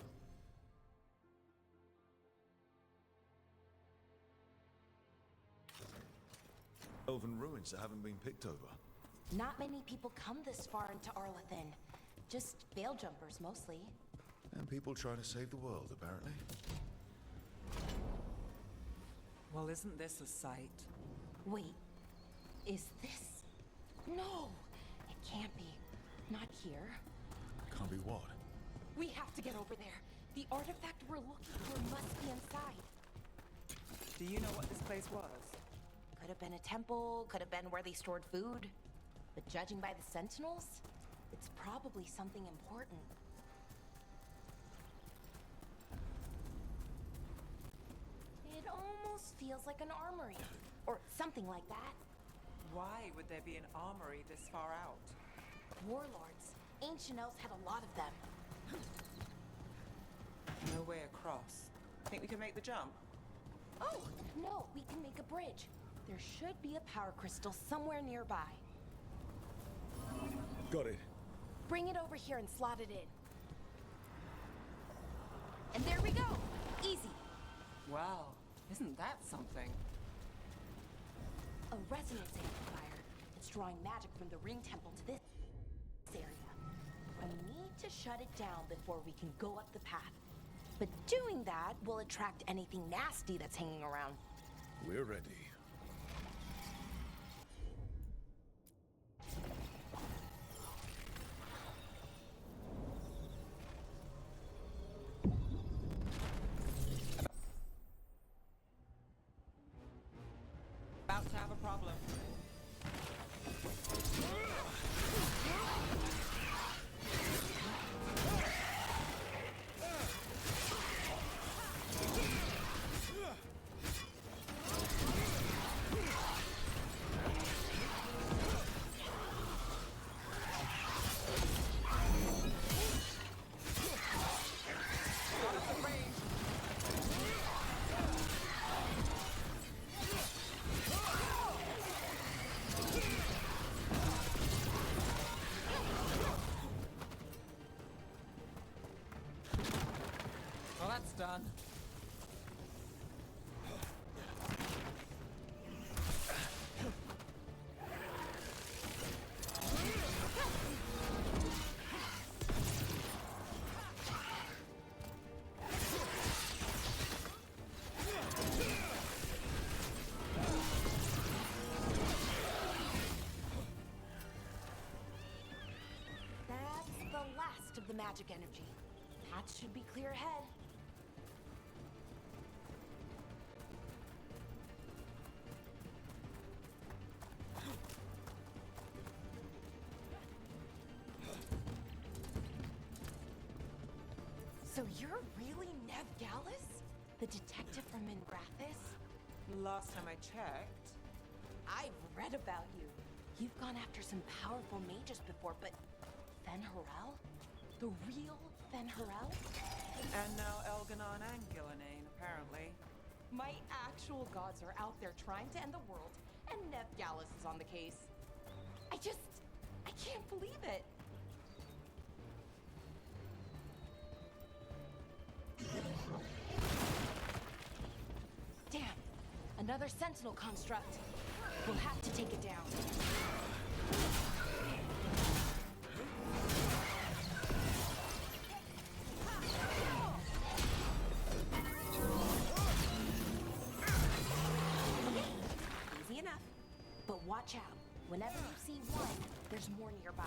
Elven ruins that haven't been picked over. Not many people come this far into Arlathan. Just veil jumpers, mostly. And people trying to save the world, apparently. Well, isn't this a sight? Wait, is this? No, it can't be. Not here. Can't be what? We have to get over there. The artifact we're looking for must be inside. Do you know what this place was? Could have been a temple, could have been where they stored food. But judging by the sentinels, it's probably something important. It almost feels like an armory, or something like that. Why would there be an armory this far out? Warlords. Ancient elves had a lot of them. No way across. Think we can make the jump? Oh, no, we can make a bridge. There should be a power crystal somewhere nearby. Got it. Bring it over here and slot it in. And there we go! Easy. Wow, isn't that something? A resonance amplifier. It's drawing magic from the ring temple to this area. We need to shut it down before we can go up the path. But doing that will attract anything nasty that's hanging around. We're ready. problem. Well, that's done. That's the last of the magic energy. Paths should be clear ahead. So you're really Nev Gallus? The detective from Mingrathis? Last time I checked. I've read about you. You've gone after some powerful mages before, but Fen'Harel? The real Fen'Harel? And now Elganon and Gillenane, apparently. My actual gods are out there trying to end the world, and Nev Gallus is on the case. I can't believe it. Damn, another sentinel construct. We'll have to take it down. Easy enough. But watch out. Whenever you see one, there's more nearby.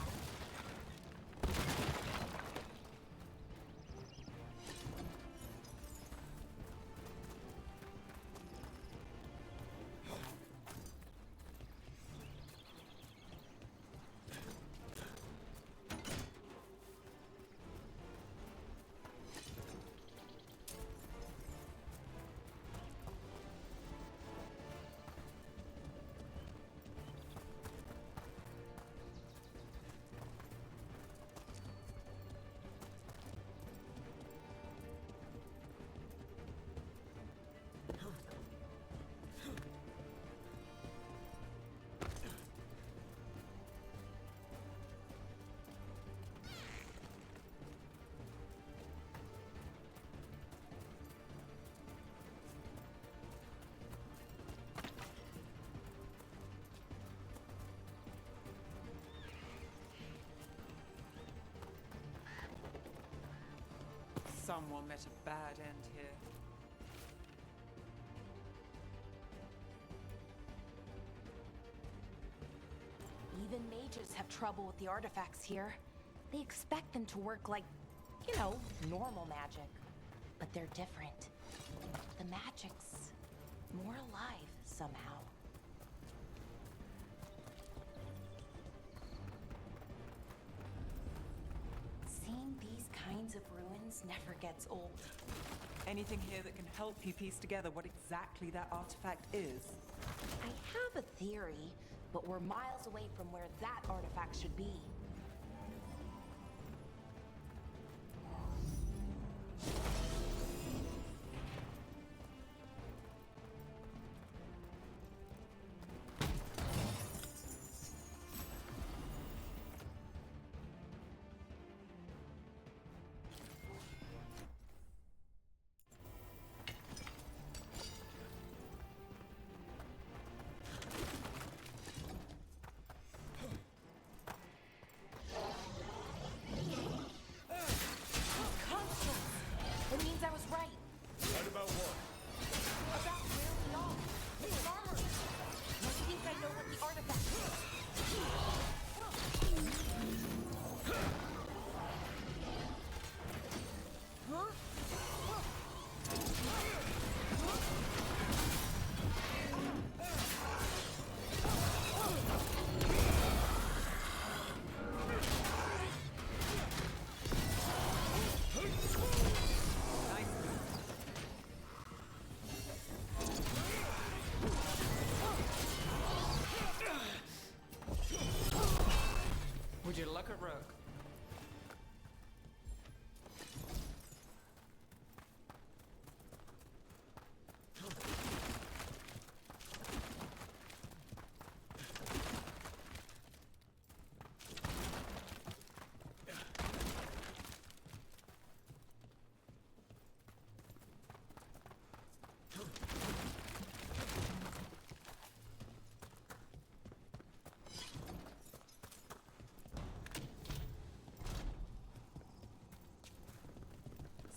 Someone met a bad end here. Even mages have trouble with the artifacts here. They expect them to work like, you know, normal magic. But they're different. The magic's more alive somehow. Seeing these kinds of ruins never gets old. Anything here that can help you piece together what exactly that artifact is? I have a theory, but we're miles away from where that artifact should be.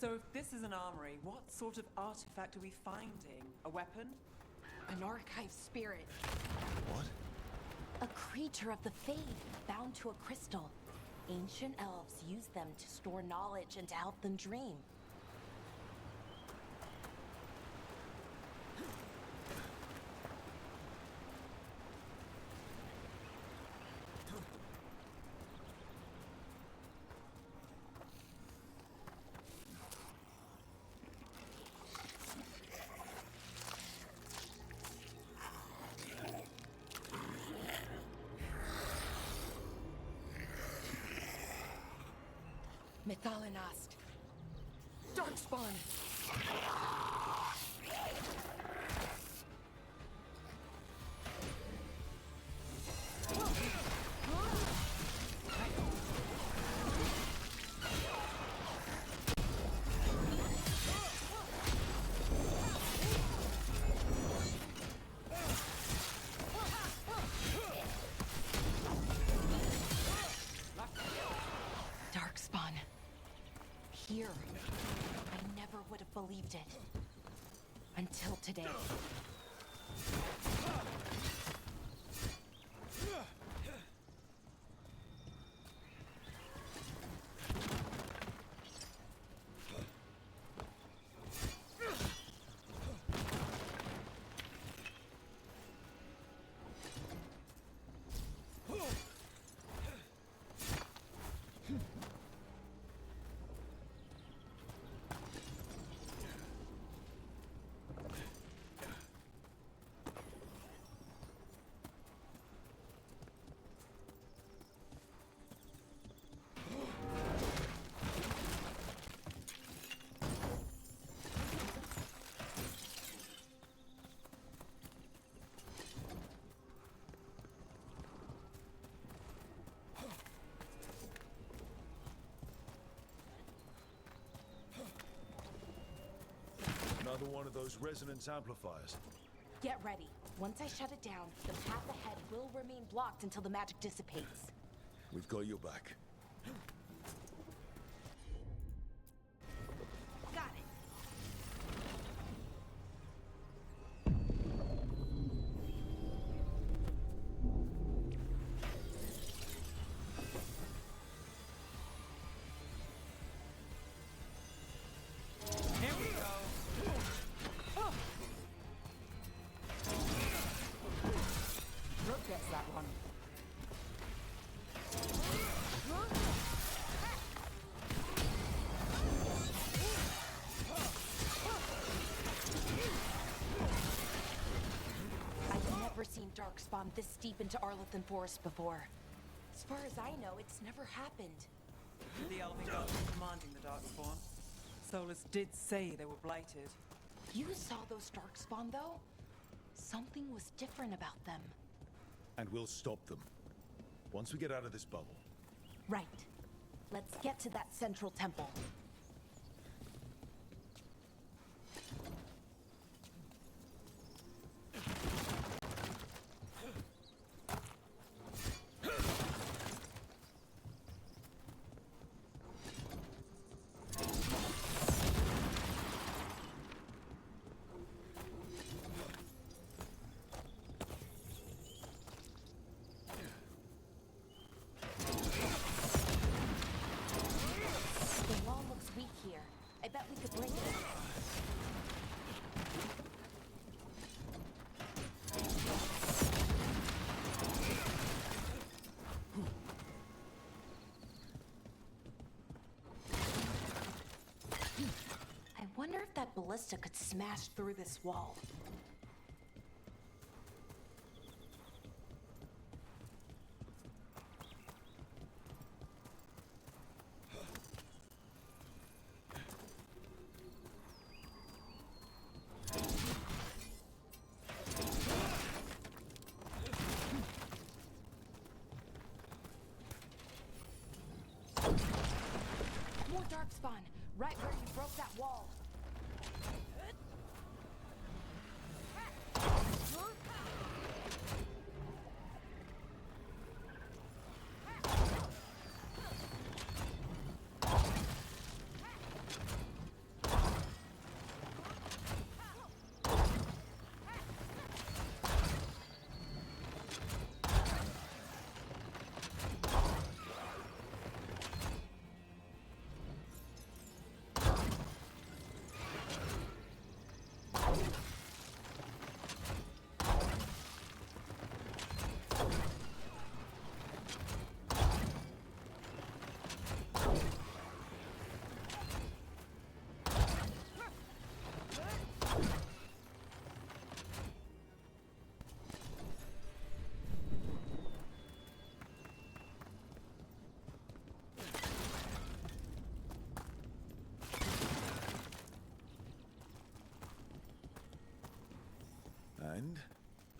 So if this is an armory, what sort of artifact are we finding? A weapon? An archive spirit. What? A creature of the Fade, bound to a crystal. Ancient elves use them to store knowledge and to help them dream. Mythalinast. Darkspawn. Darkspawn. Here. I never would have believed it. Until today. Another one of those resonance amplifiers. Get ready. Once I shut it down, the path ahead will remain blocked until the magic dissipates. We've got your back. Got it. Here we go. Rook gets that one. I've never seen Darkspawn this deep into Arlathan Forest before. As far as I know, it's never happened. The Elven gods were commanding the Darkspawn. Solus did say they were blighted. You saw those Darkspawn, though? Something was different about them. And we'll stop them. Once we get out of this bubble. Right. Let's get to that central temple. The wall looks weak here. I bet we could break it. I wonder if that ballista could smash through this wall. More Darkspawn, right where you broke that wall.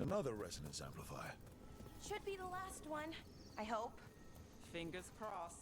Another resonance amplifier. Should be the last one, I hope. Fingers crossed.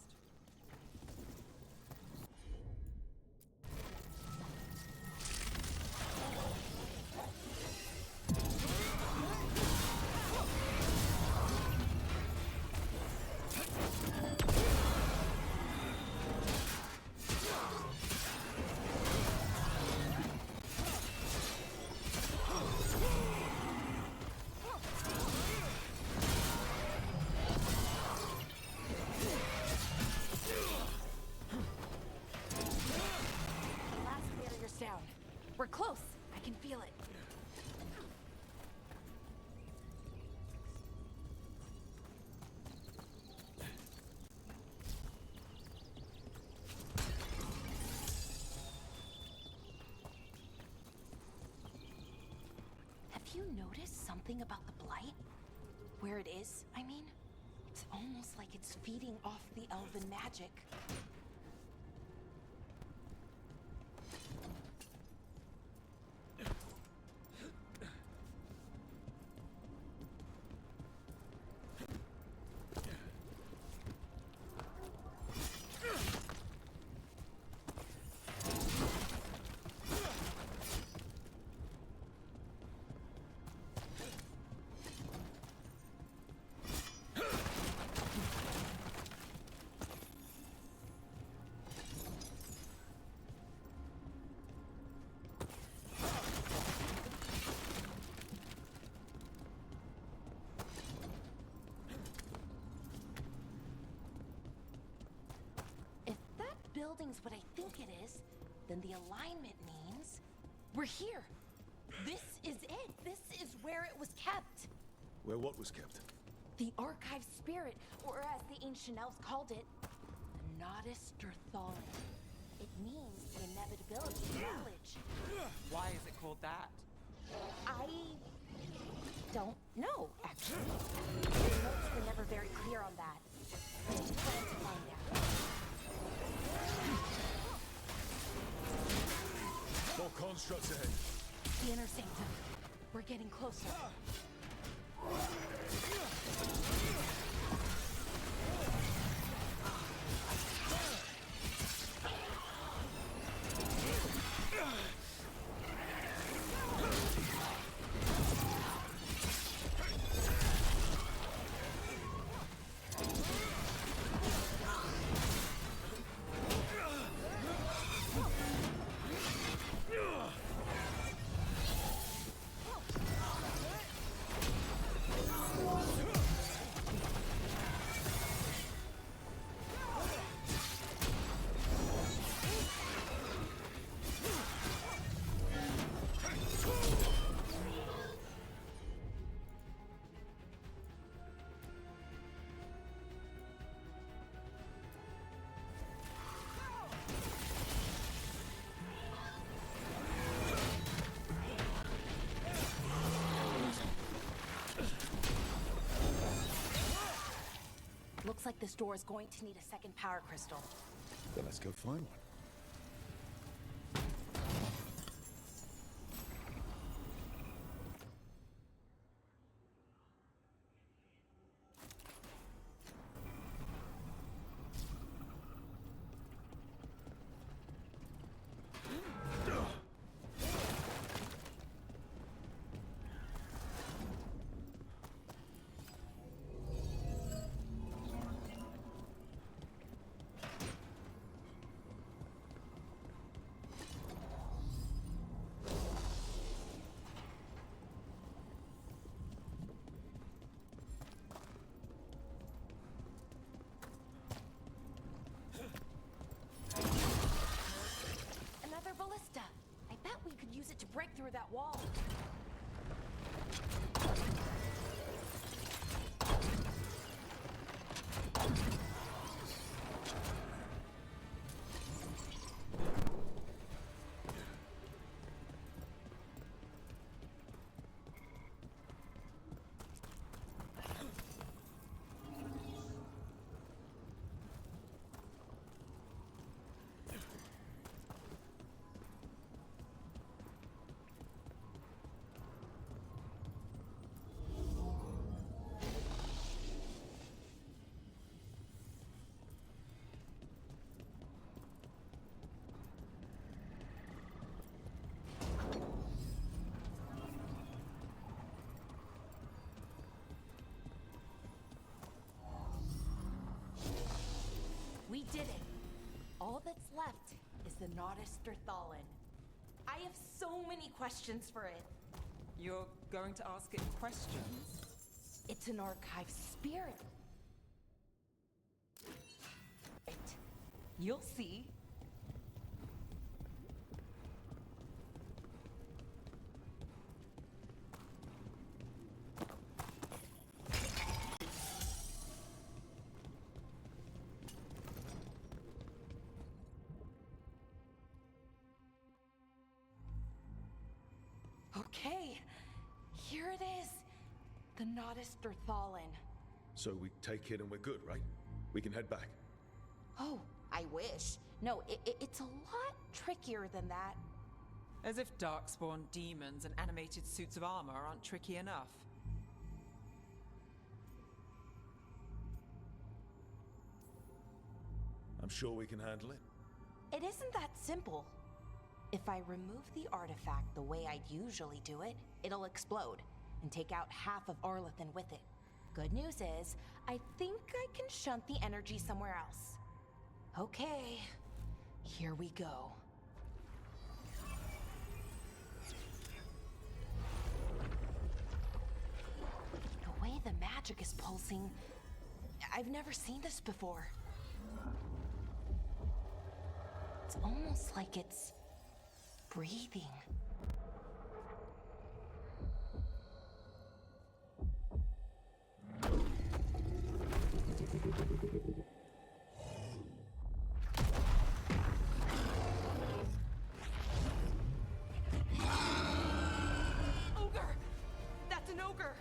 Down. We're close. I can feel it. Have you noticed something about the blight? Where it is, I mean? It's almost like it's feeding off the elven magic. Building's what I think it is, then the alignment means we're here. This is it. This is where it was kept. Where what was kept? The archive spirit, or as the ancient elves called it, the Nodus Derthalin. It means the inevitability of knowledge. Why is it called that? I don't know, actually. The notes were never very clear on that. I plan to find out. More constructs ahead. The inner sanctum. We're getting closer. Looks like this door is going to need a second power crystal. Then let's go find one. did it! All that's left is the Nodus Terthallen. I have so many questions for it. You're going to ask it questions? It's an archive spirit. You'll see. Okay, here it is. The Nodus Terthallen. So we take it and we're good, right? We can head back. Oh, I wish. No, it's a lot trickier than that. As if darkspawn demons and animated suits of armor aren't tricky enough. I'm sure we can handle it. It isn't that simple. If I remove the artifact the way I'd usually do it, it'll explode and take out half of Arlathan with it. Good news is, I think I can shunt the energy somewhere else. Okay, here we go. The way the magic is pulsing, I've never seen this before. It's almost like it's breathing. Ogre! That's an ogre!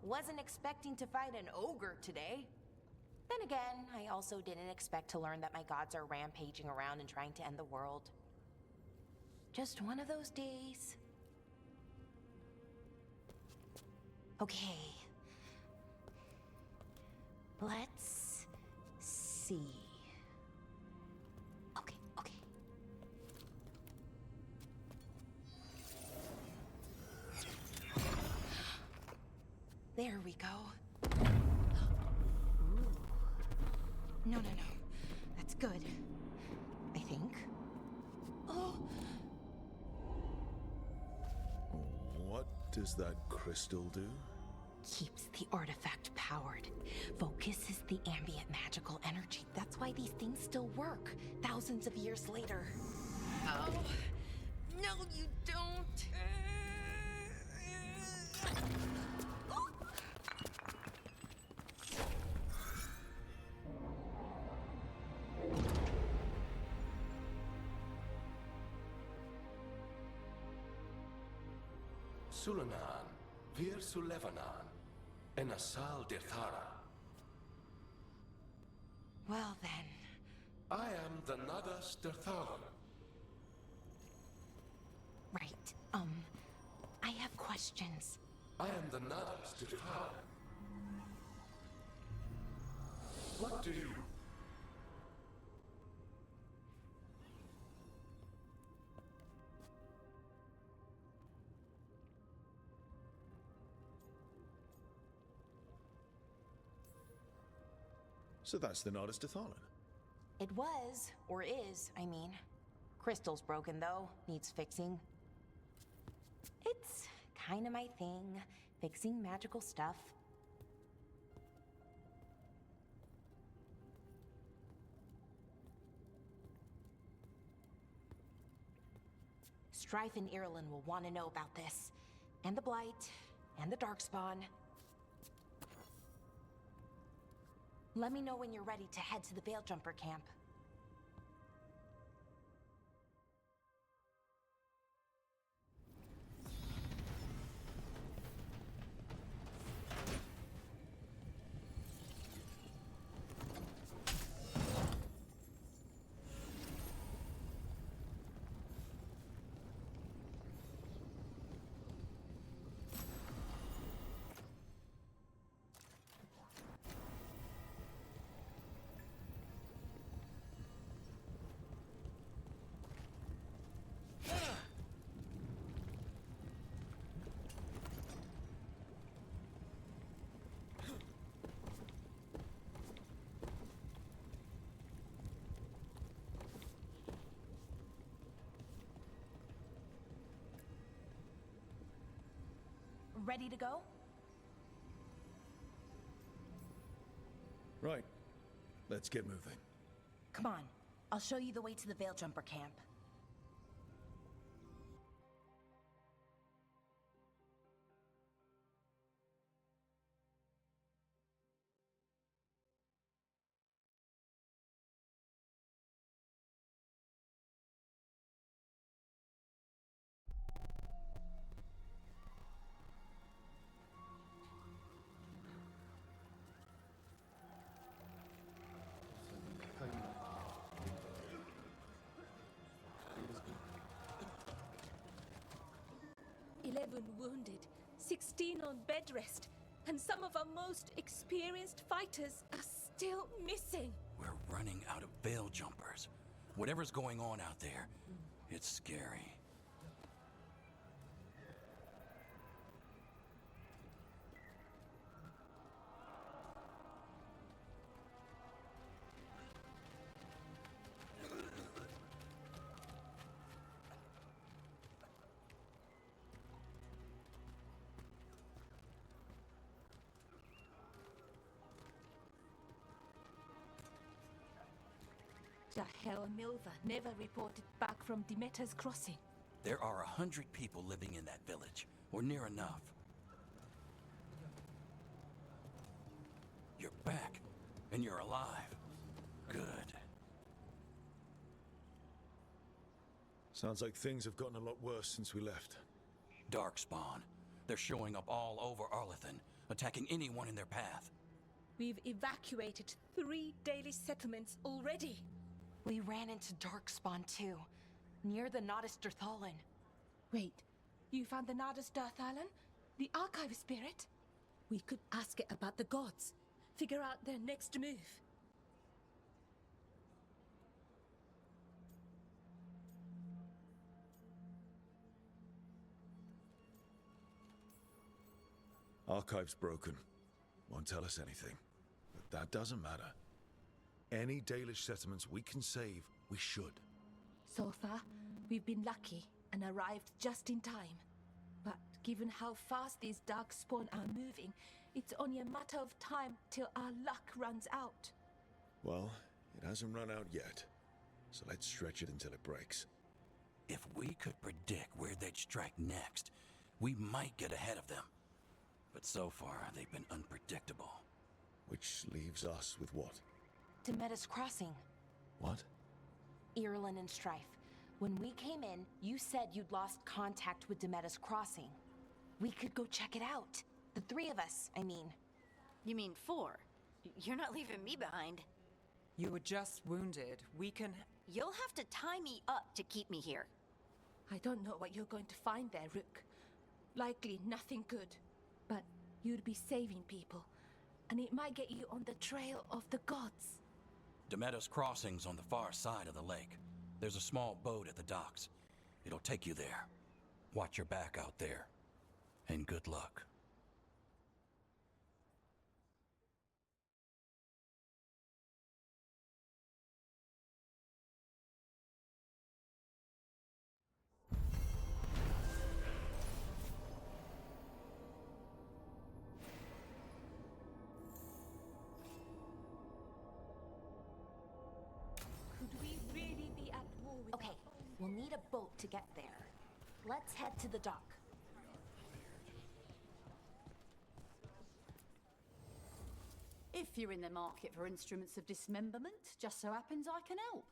Wasn't expecting to fight an ogre today. Then again, I also didn't expect to learn that my gods are rampaging around and trying to end the world. Just one of those days. Okay. Let's see. Okay. There we go. Ooh. No. That's good. I think. Oh! What does that crystal do? Keeps the artifact powered. Focuses the ambient magical energy. That's why these things still work, thousands of years later. Oh. No, you don't. Sulanan, Vir Sulevanan, and Asal Dirthara. Well then. I am the Nadas Dirtharan. Right. I have questions. I am the Nadas Dirtharan. What do you... So that's the Nardus Dathalan. It was, or is, I mean. Crystal's broken, though. Needs fixing. It's kinda my thing, fixing magical stuff. Strife and Irulan will want to know about this. And the Blight, and the Darkspawn. Let me know when you're ready to head to the Veil-Jumper camp. Ready to go? Right. Let's get moving. Come on. I'll show you the way to the Veil-Jumper camp. Wounded, 16 on bed rest, and some of our most experienced fighters are still missing. We're running out of veil jumpers. Whatever's going on out there, it's scary. Jahel and Milva never reported back from Demeter's crossing. There are 100 people living in that village, or near enough. You're back, and you're alive. Good. Sounds like things have gotten a lot worse since we left. Darkspawn. They're showing up all over Arlathan, attacking anyone in their path. We've evacuated 3 daily settlements already. We ran into Darkspawn too, near the Nardus Dathalan. Wait, you found the Nardus Dathalan? The archive spirit? We could ask it about the gods, figure out their next move. Archive's broken. Won't tell us anything. But that doesn't matter. Any Dalish settlements we can save, we should. So far, we've been lucky and arrived just in time. But given how fast these Darkspawn are moving, it's only a matter of time till our luck runs out. Well, it hasn't run out yet. So let's stretch it until it breaks. If we could predict where they'd strike next, we might get ahead of them. But so far, they've been unpredictable. Which leaves us with what? Demeter's crossing. What? Irulan and Strife. When we came in, you said you'd lost contact with Demeter's crossing. We could go check it out. The 3 of us, I mean. You mean 4? You're not leaving me behind. You were just wounded. We can... You'll have to tie me up to keep me here. I don't know what you're going to find there, Rook. Likely nothing good. But you'd be saving people, and it might get you on the trail of the gods. Demeter's crossing's on the far side of the lake. There's a small boat at the docks. It'll take you there. Watch your back out there. And good luck. a boat to get there. Let's head to the dock. If you're in the market for instruments of dismemberment, just so happens I can help.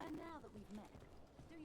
And now that we've met, do you...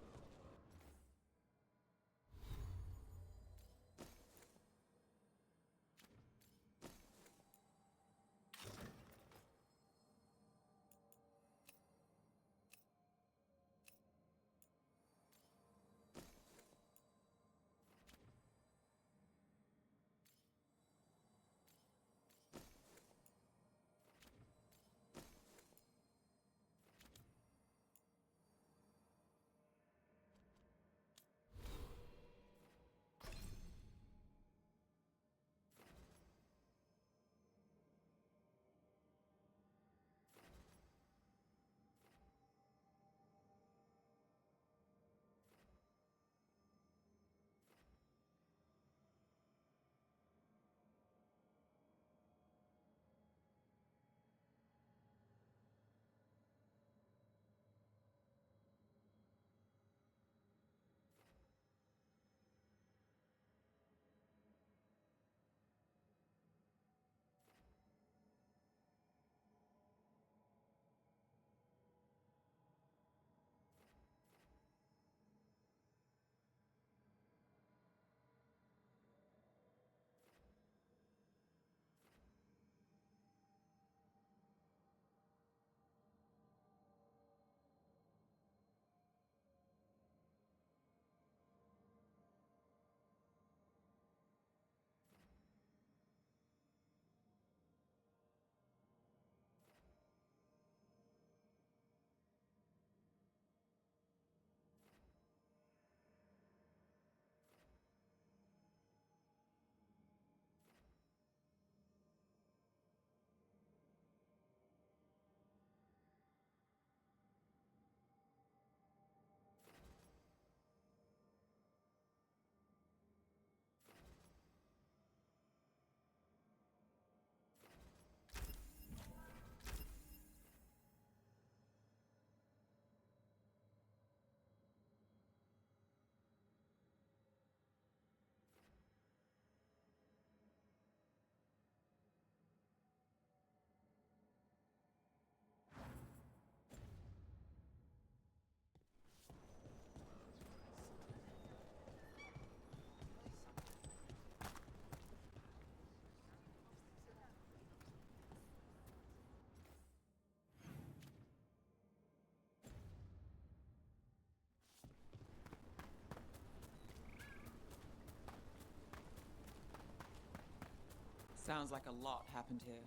Sounds like a lot happened here.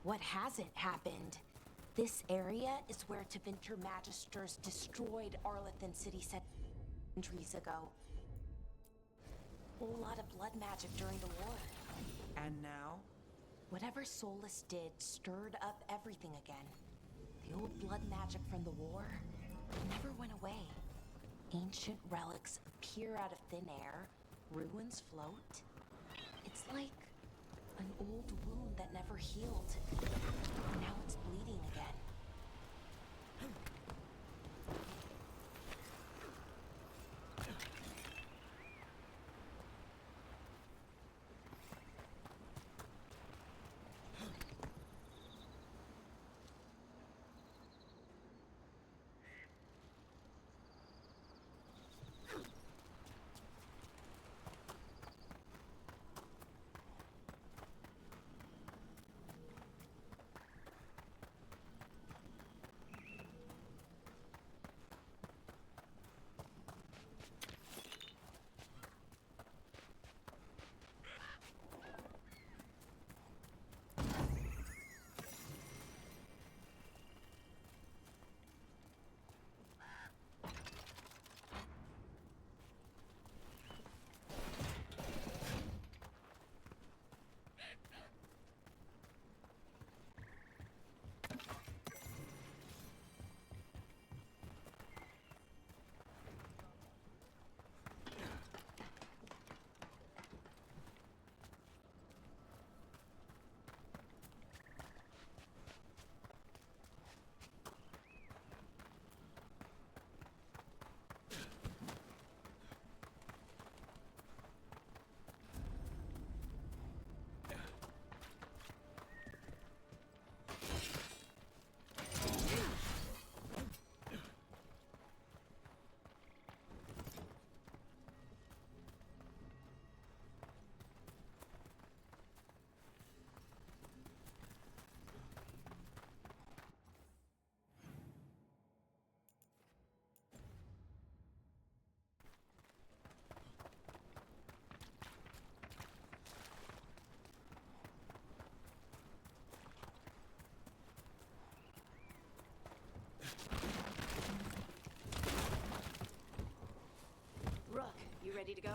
What hasn't happened? This area is where Tevinter Magisters destroyed Arlethan City centuries ago. Whole lot of blood magic during the war. And now? Whatever Solus did stirred up everything again. The old blood magic from the war never went away. Ancient relics appear out of thin air, ruins float. It's like an old wound that never healed. Now it's bleeding again. ready to go?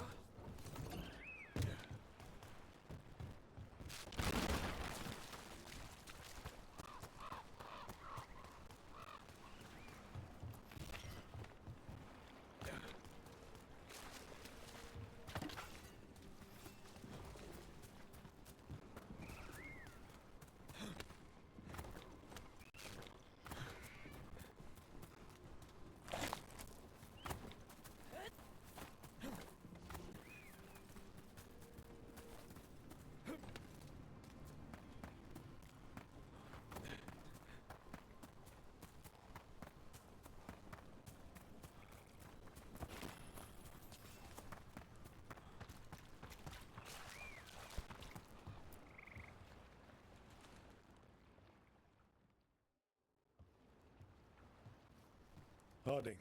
Harding,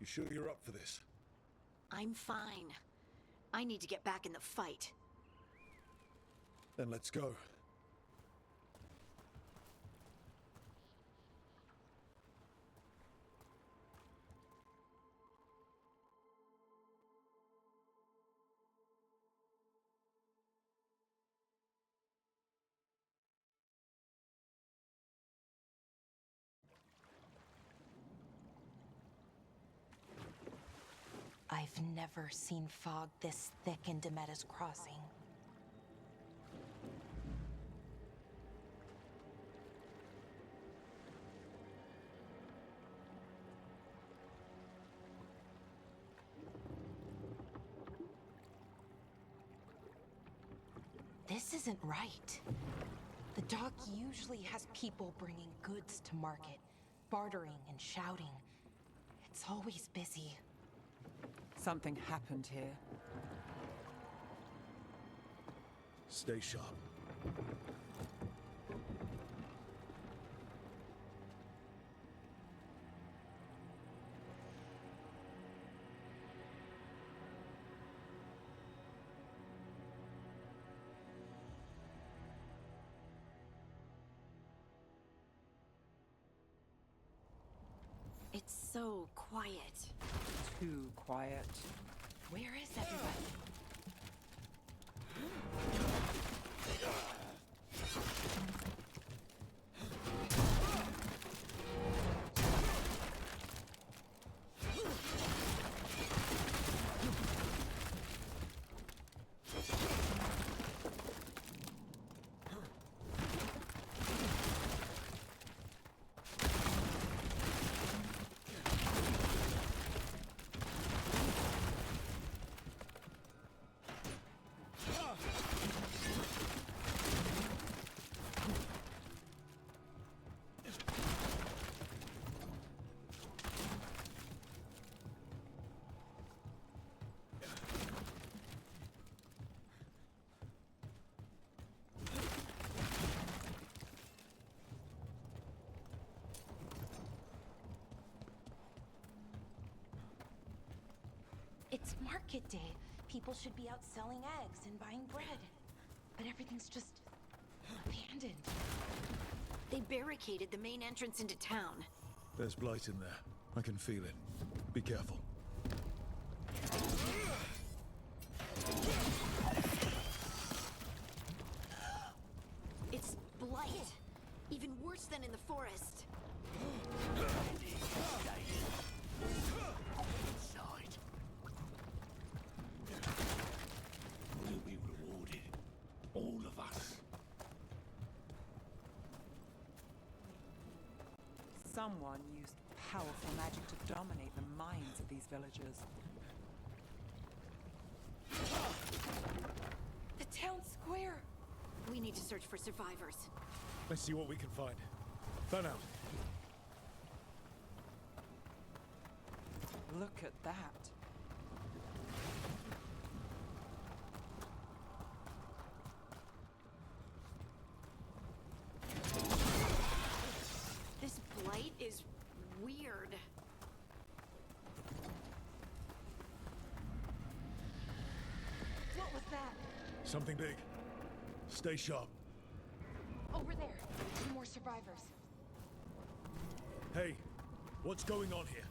you sure you're up for this? I'm fine. I need to get back in the fight. Then let's go. I've never seen fog this thick in Demetta's Crossing. This isn't right. The dock usually has people bringing goods to market, bartering and shouting. It's always busy. Something happened here. Stay sharp. It's so quiet. Too quiet. Where is everybody? It's market day. People should be out selling eggs and buying bread. But everything's just abandoned. They barricaded the main entrance into town. There's blight in there. I can feel it. Be careful. It's blight. Even worse than in the forest. Inside. We'll be rewarded. All of us. Someone used powerful magic to dominate the minds of these villagers. The town square! We need to search for survivors. Let's see what we can find. Fan out. Look at that. This blight is weird. What was that? Something big. Stay sharp. Over there. 2 more survivors. Hey, what's going on here?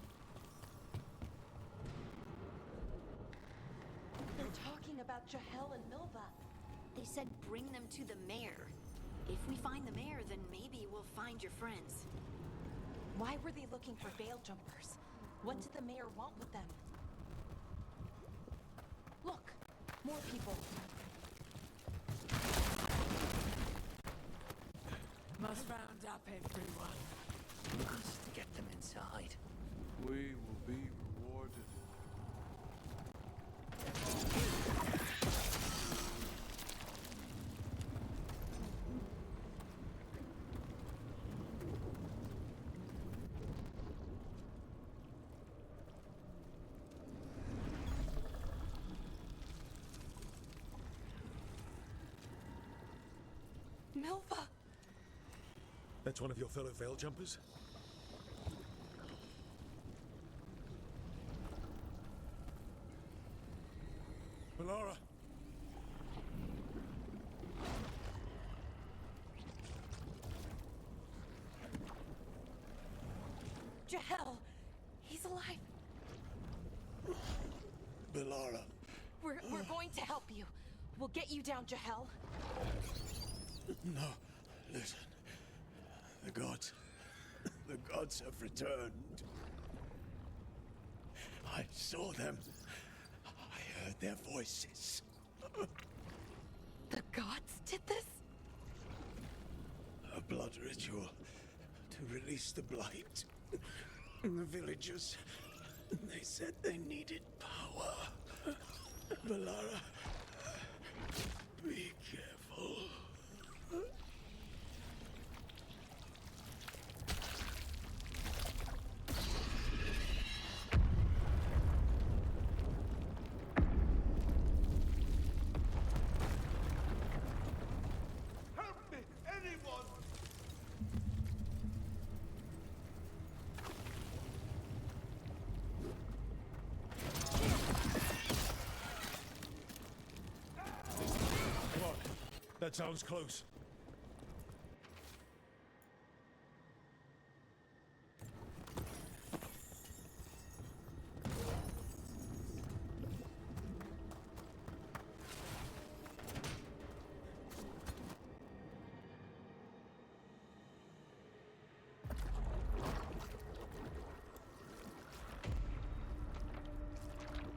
talking about Jahel and Milva. They said bring them to the mayor. If we find the mayor, then maybe we'll find your friends. Why were they looking for veil jumpers? What did the mayor want with them? Look, more people. Must round up everyone. Must get them inside. We will be rewarded. Milva! That's one of your fellow veil jumpers? Melara! Jahel! He's alive! Melara! We're going to help you. We'll get you down, Jahel. No, listen. The gods have returned. I saw them. I heard their voices. The gods did this? A blood ritual to release the blight. The villagers, they said they needed power. Melara, be careful. Help me, anyone! Come on. That sounds close.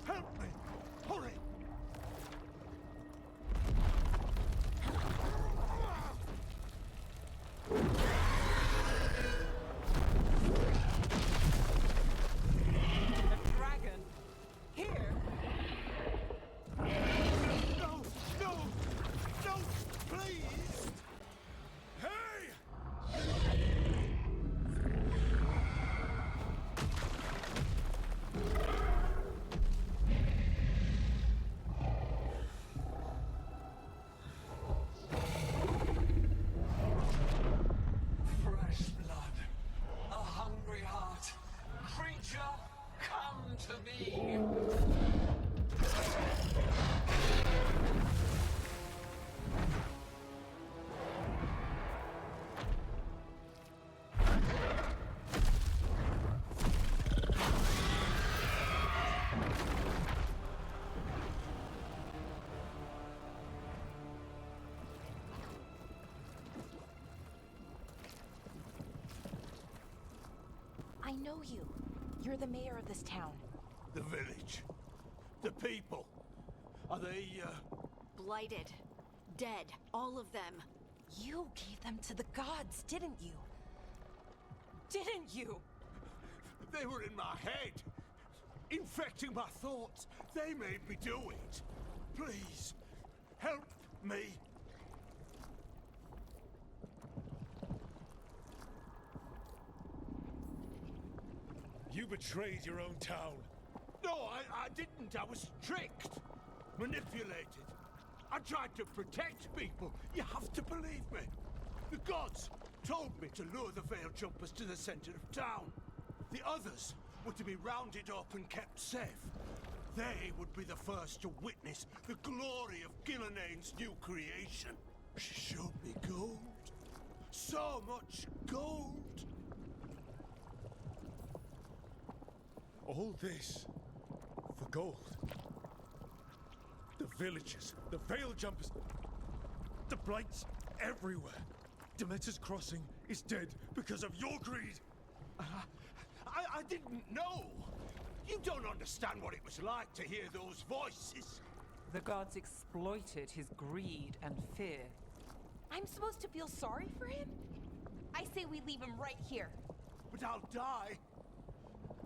Help me! Hurry! A dragon? Here? No! No! No! Please! Hey! Fresh blood. A hungry heart. Creature, come to me. I know you. You're the mayor of this town. The village. The people. Are they, Blighted. Dead. All of them. You gave them to the gods, didn't you? Didn't you? They were in my head. Infecting my thoughts. They made me do it. Please, help me. You betrayed your own town. No, I didn't. I was tricked. Manipulated. I tried to protect people. You have to believe me. The gods told me to lure the Veil Jumpers to the center of town. The others were to be rounded up and kept safe. They would be the first to witness the glory of Gilnenane's new creation. She showed me gold. So much gold. All this for gold. The The villagers, the veil jumpers, the blights everywhere. Demeter's Crossing is dead because of your greed. I didn't know. You don't understand what it was like to hear those voices. The gods exploited his greed and fear. I'm supposed to feel sorry for him? I say we leave him right here. But I'll die.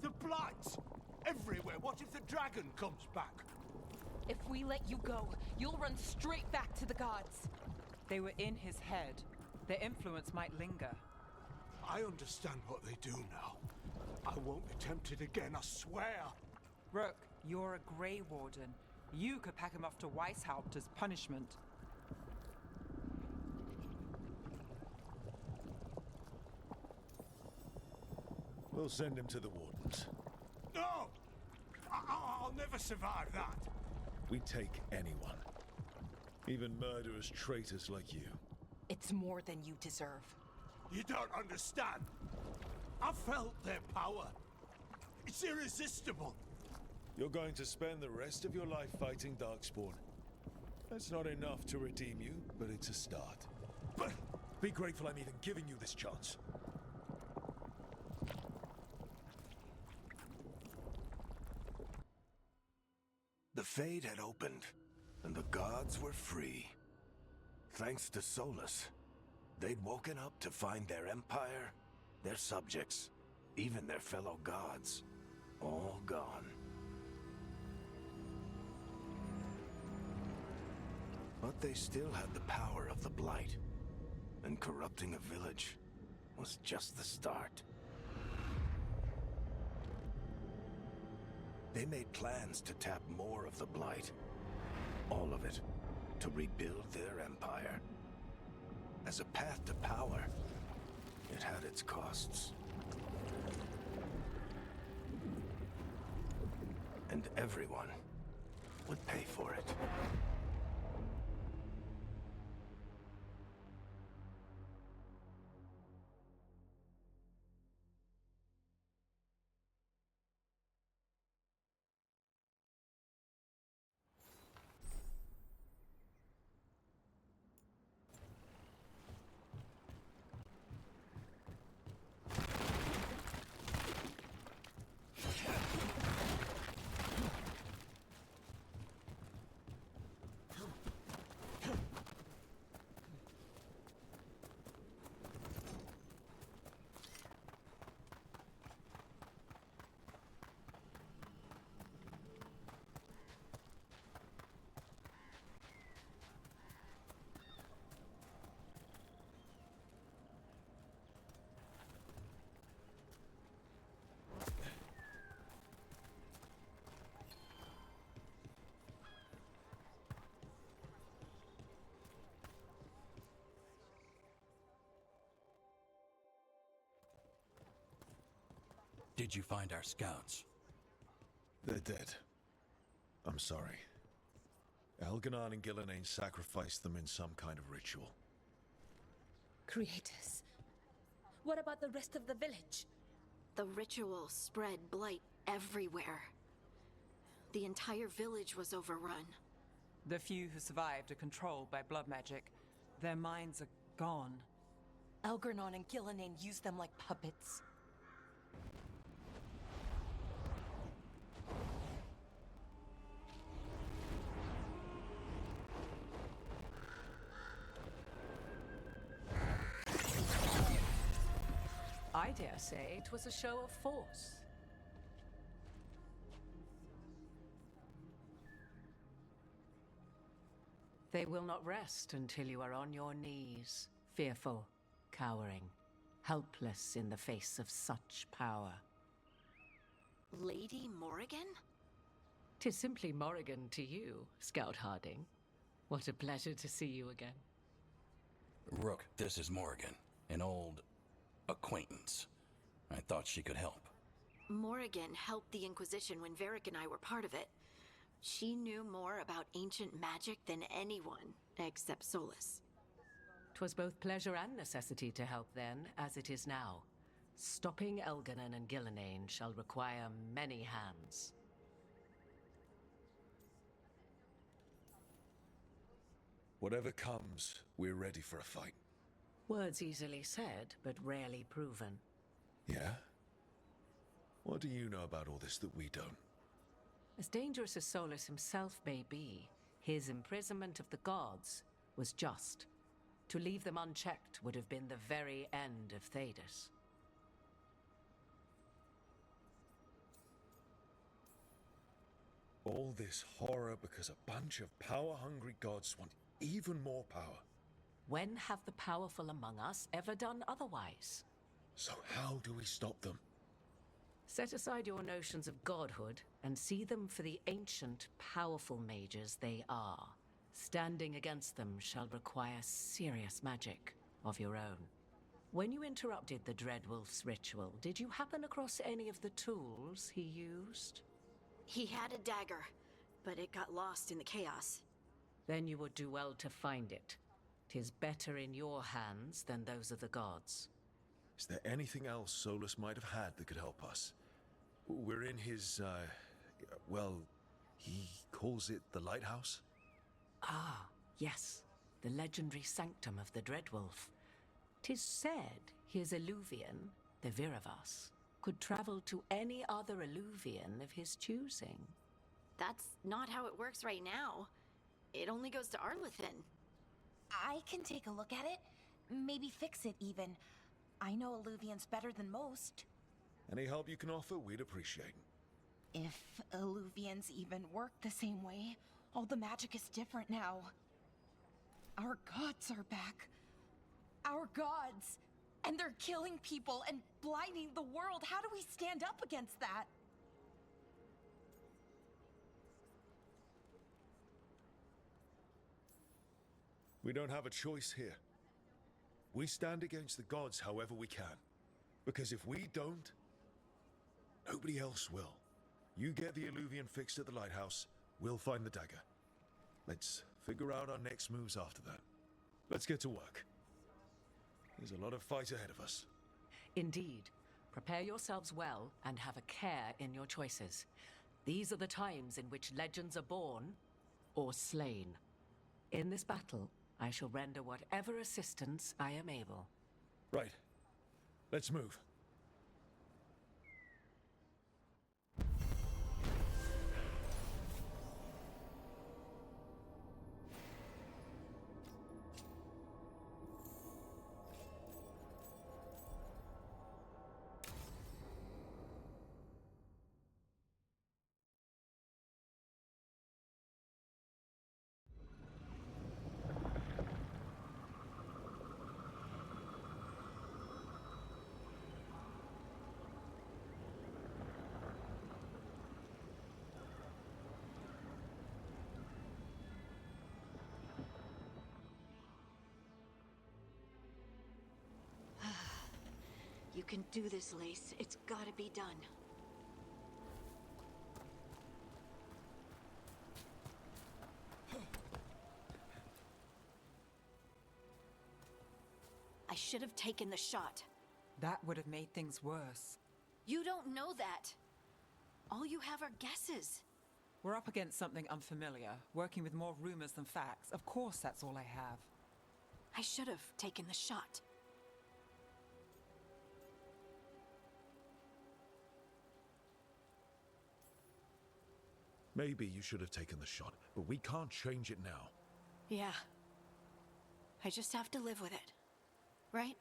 The blights everywhere. What if the dragon comes back? If we let you go, you'll run straight back to the gods. They were in his head. Their influence might linger. I understand what they do now. I won't be tempted again, I swear. Rook, you're a Greywarden. You could pack him off to Weishaupt as punishment. We'll send him to the Wardens. No! I'll never survive that. We take anyone. Even murderous traitors like you. It's more than you deserve. You don't understand. I felt their power. It's irresistible. You're going to spend the rest of your life fighting Darkspawn. That's not enough to redeem you, but it's a start. But be grateful I'm even giving you this chance. The Fade had opened, and the gods were free. Thanks to Solus, they'd woken up to find their empire, their subjects, even their fellow gods, all gone. But they still had the power of the Blight, and corrupting a village was just the start. They made plans to tap more of the Blight, all of it, to rebuild their empire. As a path to power, it had its costs. And everyone would pay for it. Did you find our scouts? They're dead. I'm sorry. Elganon and Gillenane sacrificed them in some kind of ritual. Creators. What about the rest of the village? The ritual spread blight everywhere. The entire village was overrun. The few who survived are controlled by blood magic. Their minds are gone. Elganon and Gillenane used them like puppets. I dare say it was a show of force. They will not rest until you are on your knees, fearful, cowering, helpless in the face of such power. Lady Morrigan? 'Tis simply Morrigan to you, Scout Harding. What a pleasure to see you again. Rook, this is Morrigan, an old acquaintance. I thought she could help. Morrigan helped the Inquisition when Varric and I were part of it. She knew more about ancient magic than anyone, except Solus. 'Twas both pleasure and necessity to help then, as it is now. Stopping Elganon and Gillenane shall require many hands. Whatever comes, we're ready for a fight. Words easily said, but rarely proven. Yeah? What do you know about all this that we don't? As dangerous as Solus himself may be, his imprisonment of the gods was just. To leave them unchecked would have been the very end of Thedas. All this horror because a bunch of power-hungry gods want even more power. When have the powerful among us ever done otherwise? So how do we stop them? Set aside your notions of godhood and see them for the ancient, powerful mages they are. Standing against them shall require serious magic of your own. When you interrupted the Dreadwolf's ritual, did you happen across any of the tools he used? He had a dagger, but it got lost in the chaos. Then you would do well to find it. 'Tis better in your hands than those of the gods. Is there anything else Solus might have had that could help us? We're in his, well, he calls it the lighthouse? Ah, yes, the legendary sanctum of the Dreadwolf. 'Tis said his Illuvian, the Viravas, could travel to any other Illuvian of his choosing. That's not how it works right now. It only goes to Arlethin. I can take a look at it. Maybe fix it, even. I know Illuvians better than most. Any help you can offer, we'd appreciate. If Illuvians even work the same way, all the magic is different now. Our gods are back. Our gods! And they're killing people and blinding the world. How do we stand up against that? We don't have a choice here. We stand against the gods however we can. Because if we don't, nobody else will. You get the Illuvian fixed at the lighthouse, we'll find the dagger. Let's figure out our next moves after that. Let's get to work. There's a lot of fight ahead of us. Indeed. Prepare yourselves well and have a care in your choices. These are the times in which legends are born or slain. In this battle, I shall render whatever assistance I am able. Right. Let's move. You can do this, Lace. It's gotta be done. I should have taken the shot. That would have made things worse. You don't know that. All you have are guesses. We're up against something unfamiliar, working with more rumors than facts. Of course, that's all I have. I should have taken the shot. Maybe you should have taken the shot, but we can't change it now. Yeah. I just have to live with it. Right?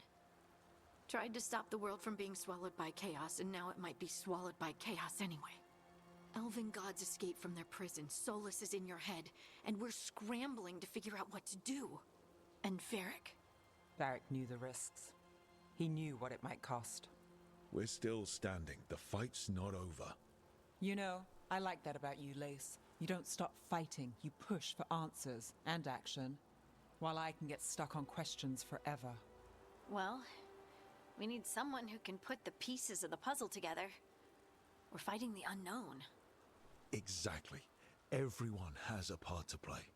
Tried to stop the world from being swallowed by chaos, and now it might be swallowed by chaos anyway. Elven gods escaped from their prison, Solus is in your head, and we're scrambling to figure out what to do. And Varric? Varric knew the risks. He knew what it might cost. We're still standing. The fight's not over. You know, I like that about you, Lace. You don't stop fighting, you push for answers and action, while I can get stuck on questions forever. Well, we need someone who can put the pieces of the puzzle together. We're fighting the unknown. Exactly. Everyone has a part to play.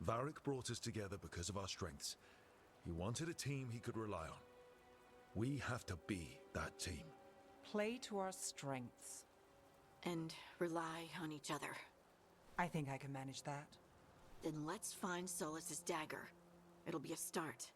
Varric brought us together because of our strengths. He wanted a team he could rely on. We have to be that team. Play to our strengths. And rely on each other. I think I can manage that. Then let's find Solus's dagger. It'll be a start.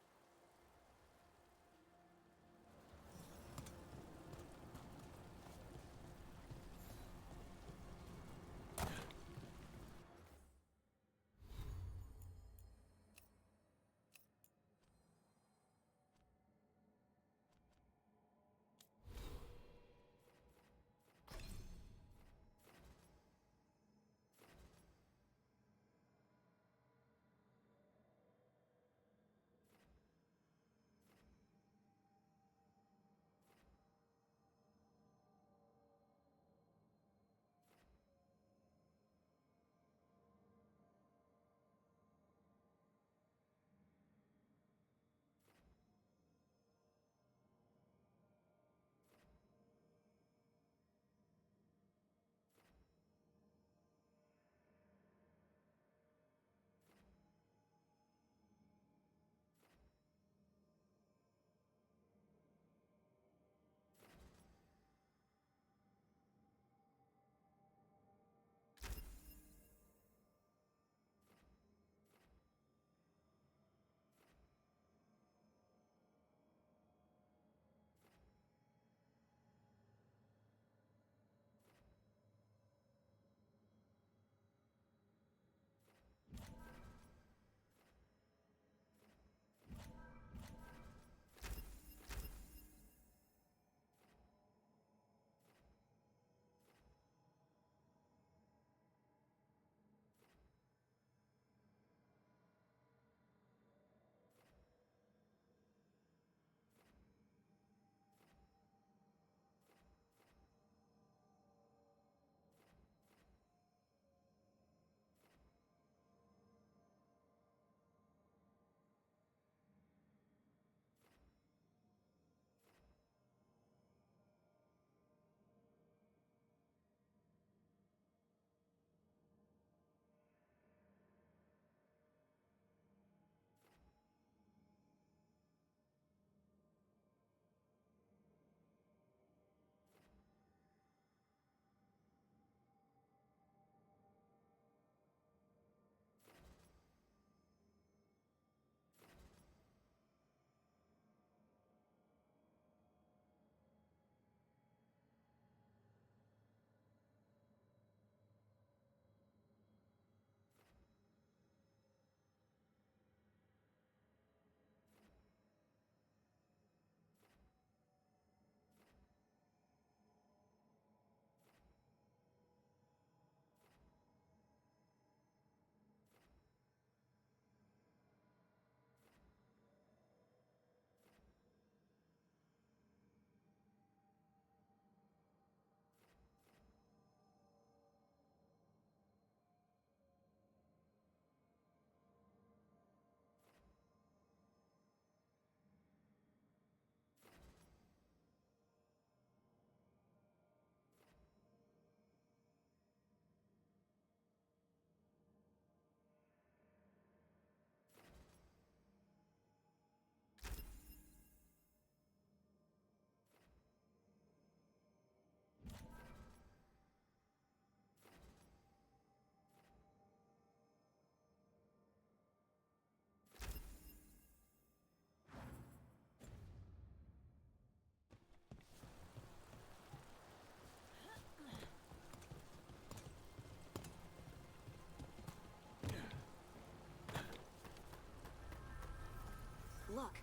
Look.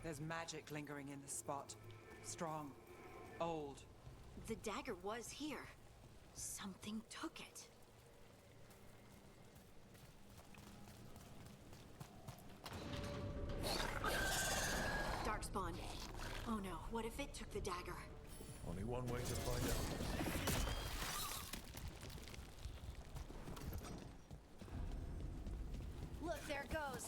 There's magic lingering in this spot. Strong. Old. The dagger was here. Something took it. Darkspawn. Oh no, what if it took the dagger? Only one way to find out. Look, there it goes.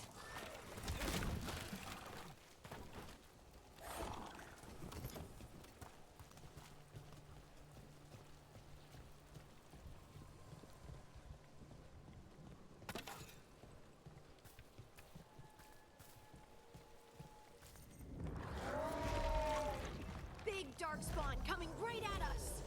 Big darkspawn coming right at us.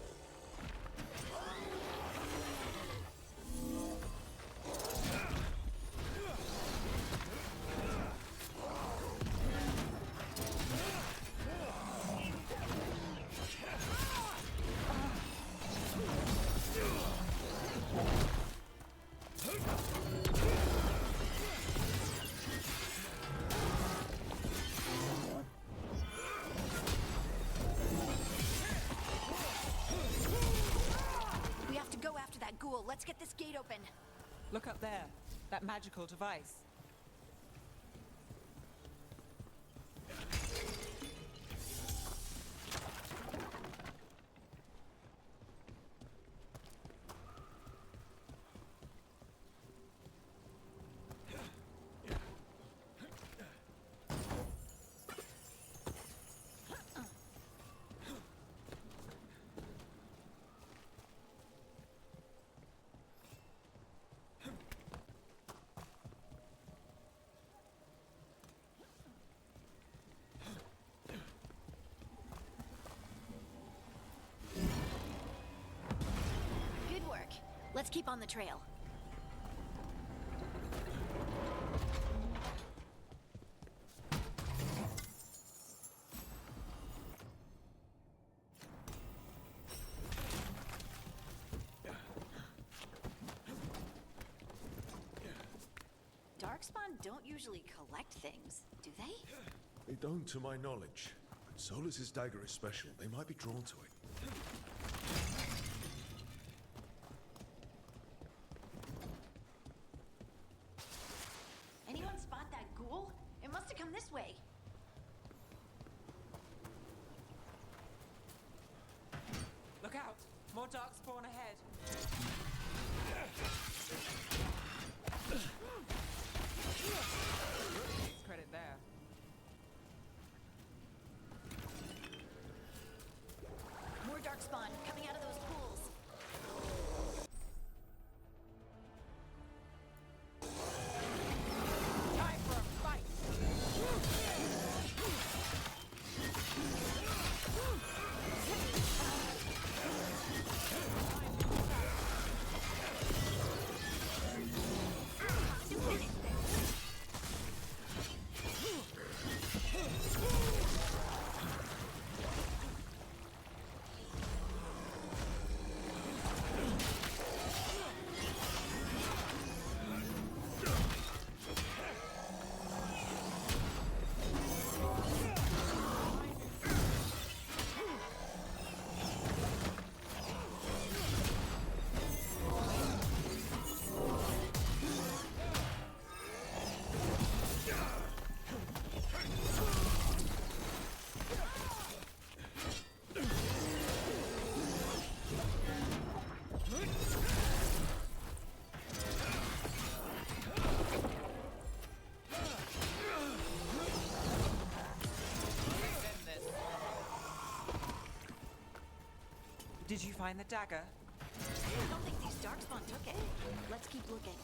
ghoul. Let's get this gate open. Look up there. That magical device. Let's keep on the trail. Darkspawn don't usually collect things, do they? They don't, to my knowledge. But Solus's dagger is special. They might be drawn to it. Anyone spot that ghoul? It must have come this way. Look out! More darkspawn ahead. Takes credit there. More darkspawn coming out of those pools. Time for a fight! Did you find the dagger? I don't think these darkspawn took it. Let's keep looking.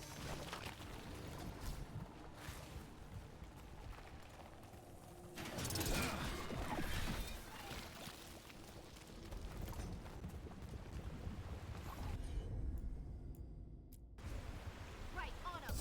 Right, on 'em.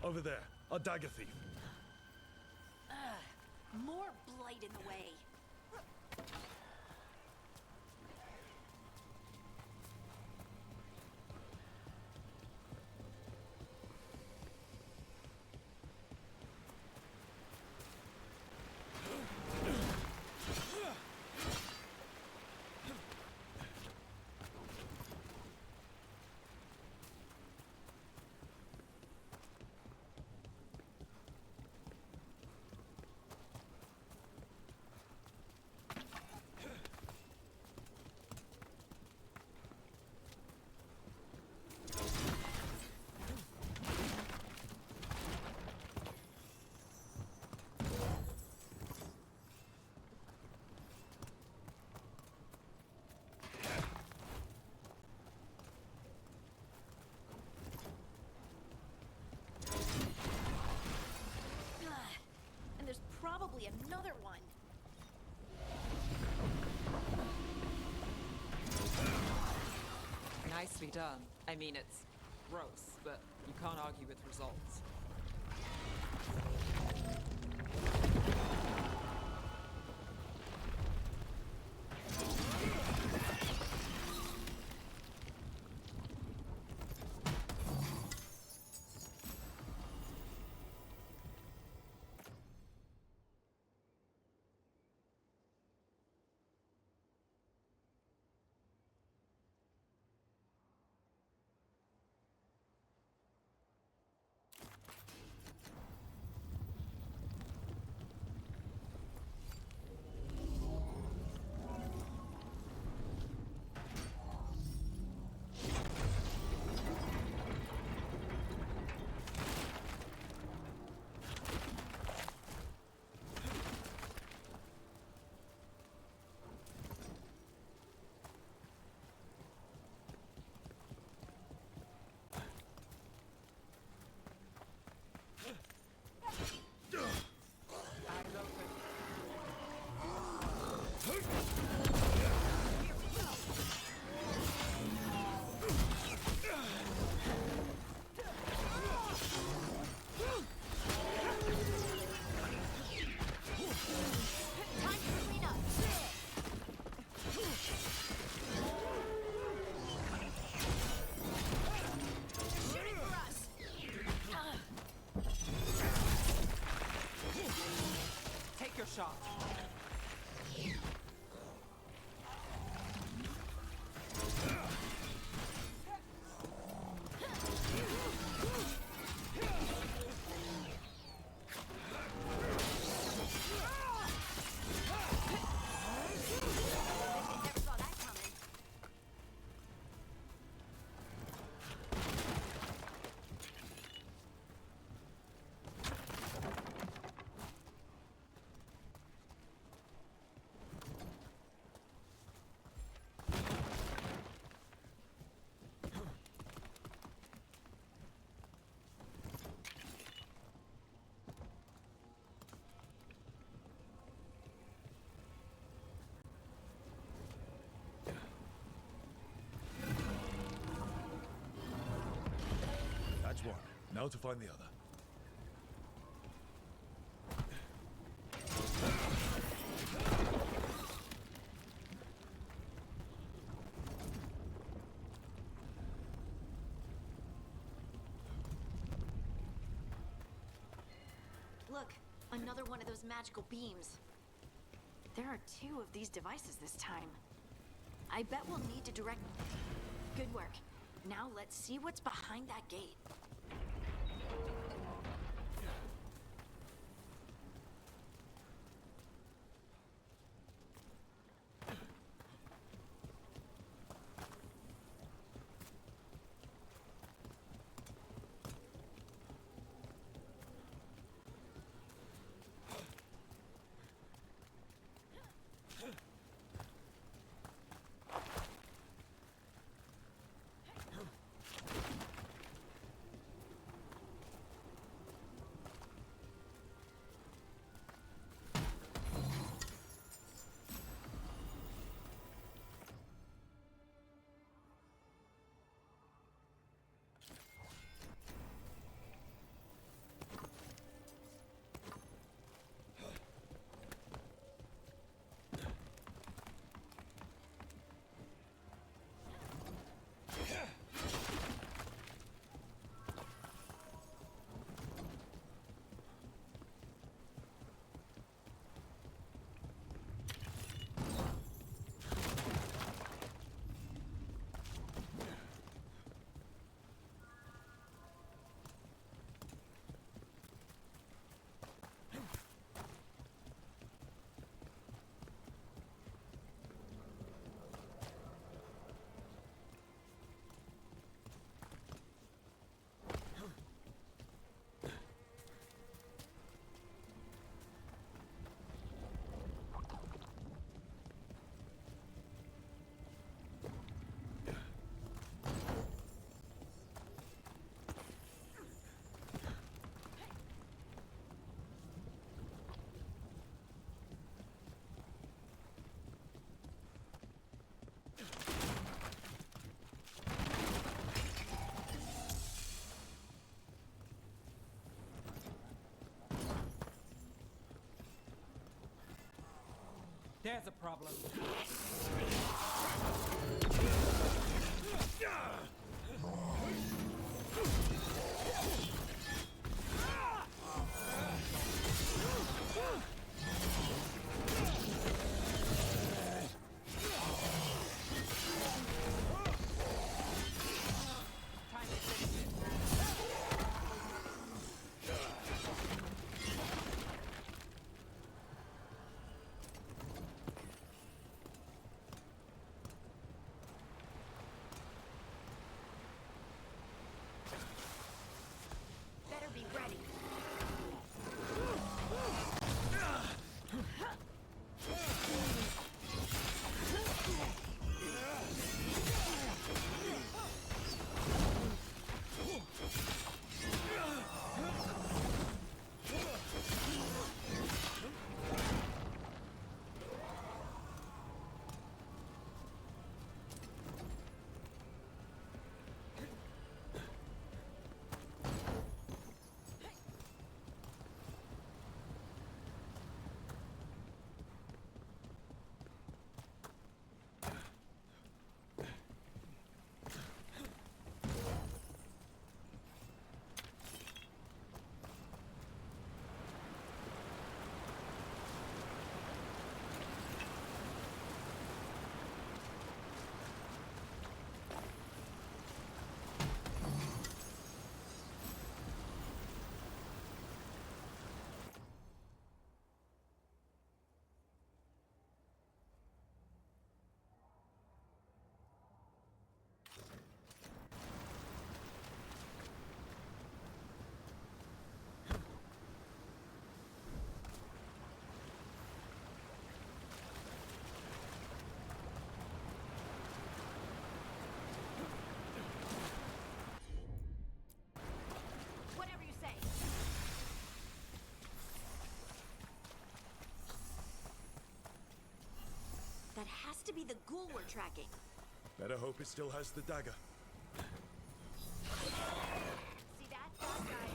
Over there, a dagger thief. More blight in the way. another one. Nicely done. I mean, it's gross, but you can't argue with results. Shot. That's one. Now to find the other. Look, another one of those magical beams. There are 2 of these devices this time. I bet we'll need to direct... Good work. Now let's see what's behind that gate. There's a problem. Better be ready. Whatever you say. That has to be the ghoul we're tracking. Better hope it still has the dagger. See that? That guy.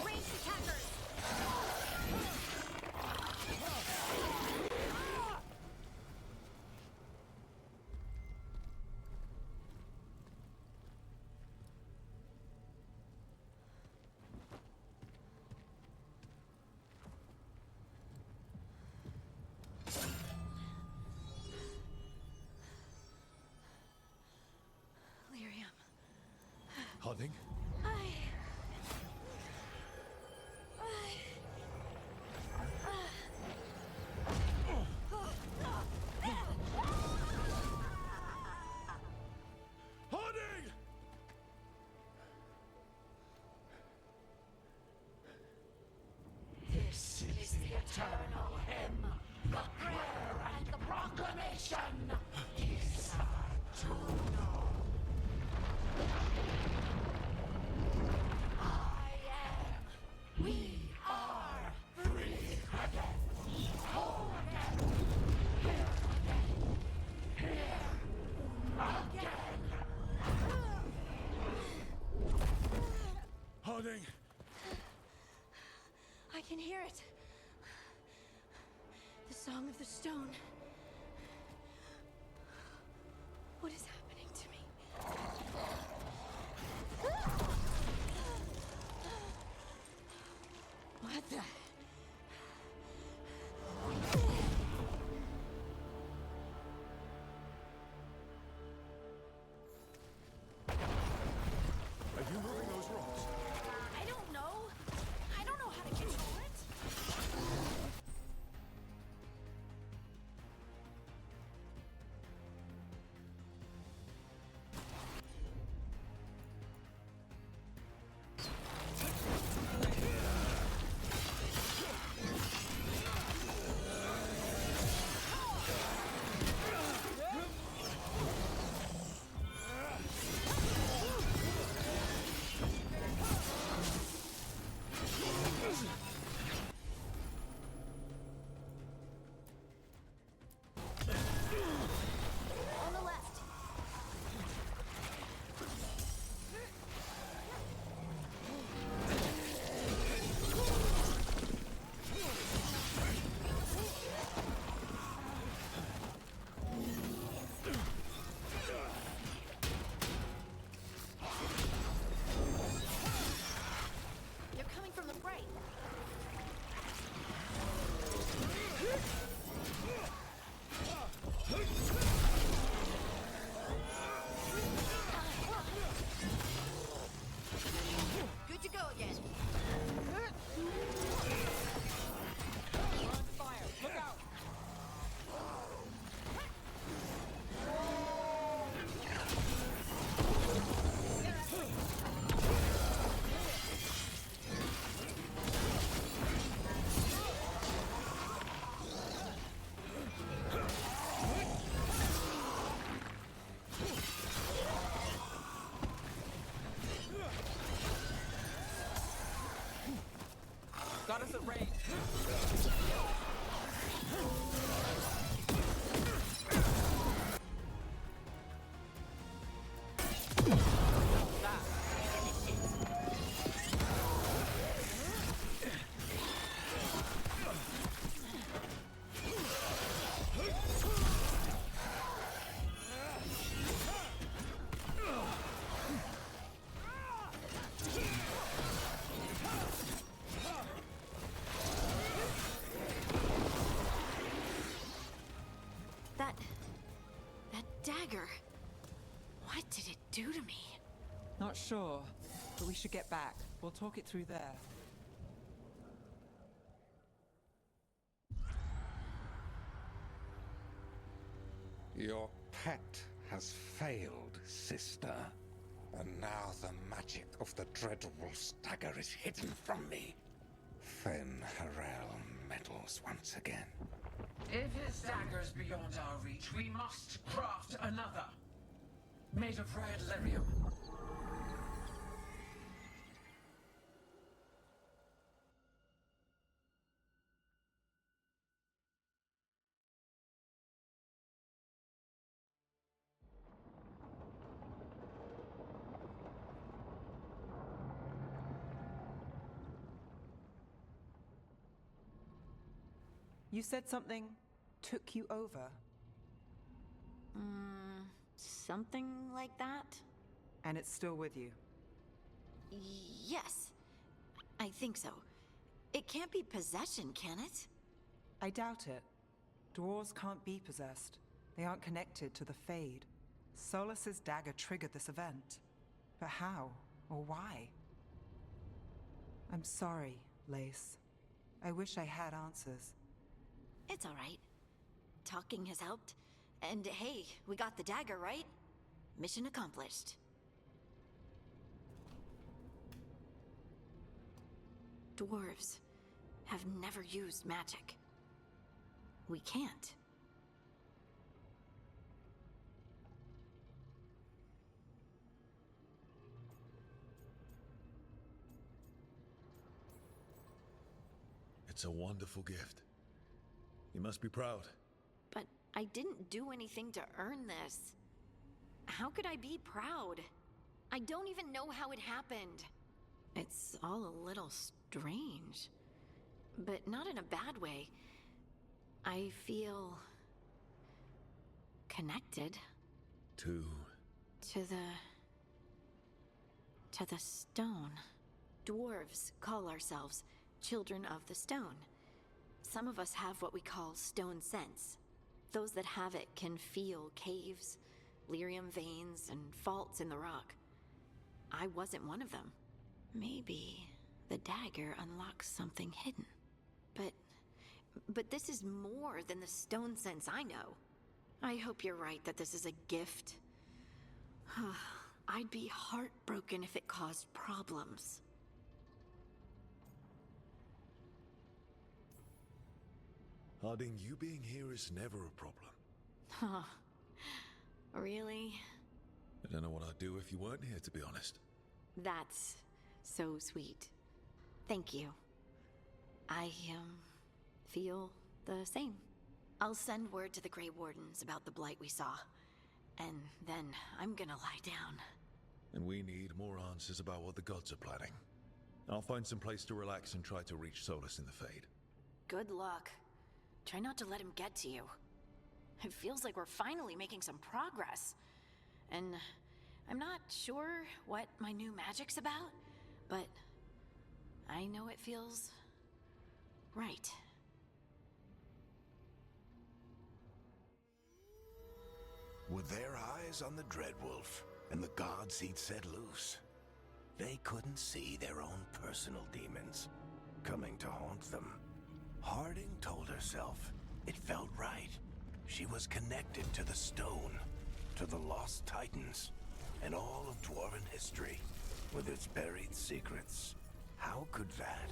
Ranged attackers! Lyrium. Hunting? Hunting! This is the eternal hymn, the prayer and the proclamation. Is to know. I am. We are free again. Whole again. Here again. Here again. Hunting! I can hear it. The Song of the Stone. What is happening to me? What the? Are you moving those rocks? I don't know. I don't know how to control it. Got us at range. That dagger. What did it do to me? Not sure, but we should get back. We'll talk it through there. Your pet has failed, sister. And now the magic of the Dreadwolf's dagger is hidden from me. Fen Harel meddles once again. If his dagger's beyond our reach, we must craft another. Made of red lyrium. You said something took you over. Something like that? And it's still with you. Yes. I think so. It can't be possession, can it? I doubt it. Dwarves can't be possessed. They aren't connected to the Fade. Solus's dagger triggered this event. But how? Or why? I'm sorry, Lace. I wish I had answers. It's all right. Talking has helped. And hey, we got the dagger, right? Mission accomplished. Dwarves have never used magic. We can't. It's a wonderful gift. You must be proud. But I didn't do anything to earn this. How could I be proud? I don't even know how it happened. It's all a little strange. But not in a bad way. I feel connected. To the stone. Dwarves call ourselves children of the stone. Some of us have what we call stone sense. Those that have it can feel caves, lyrium veins, and faults in the rock. I wasn't one of them. Maybe the dagger unlocks something hidden. But this is more than the stone sense I know. I hope you're right that this is a gift. I'd be heartbroken if it caused problems. Harding, you being here is never a problem. Huh. Really? I don't know what I'd do if you weren't here, to be honest. That's so sweet. Thank you. I, feel the same. I'll send word to the Greywardens about the blight we saw. And then I'm gonna lie down. And we need more answers about what the gods are planning. I'll find some place to relax and try to reach Solus in the Fade. Good luck. Try not to let him get to you. It feels like we're finally making some progress. And I'm not sure what my new magic's about, but I know it feels right. With their eyes on the Dreadwolf and the gods he'd set loose, they couldn't see their own personal demons coming to haunt them. Harding told herself it felt right. She was connected to the stone, to the lost titans, and all of Dwarven history, with its buried secrets. How could that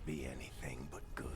be anything but good?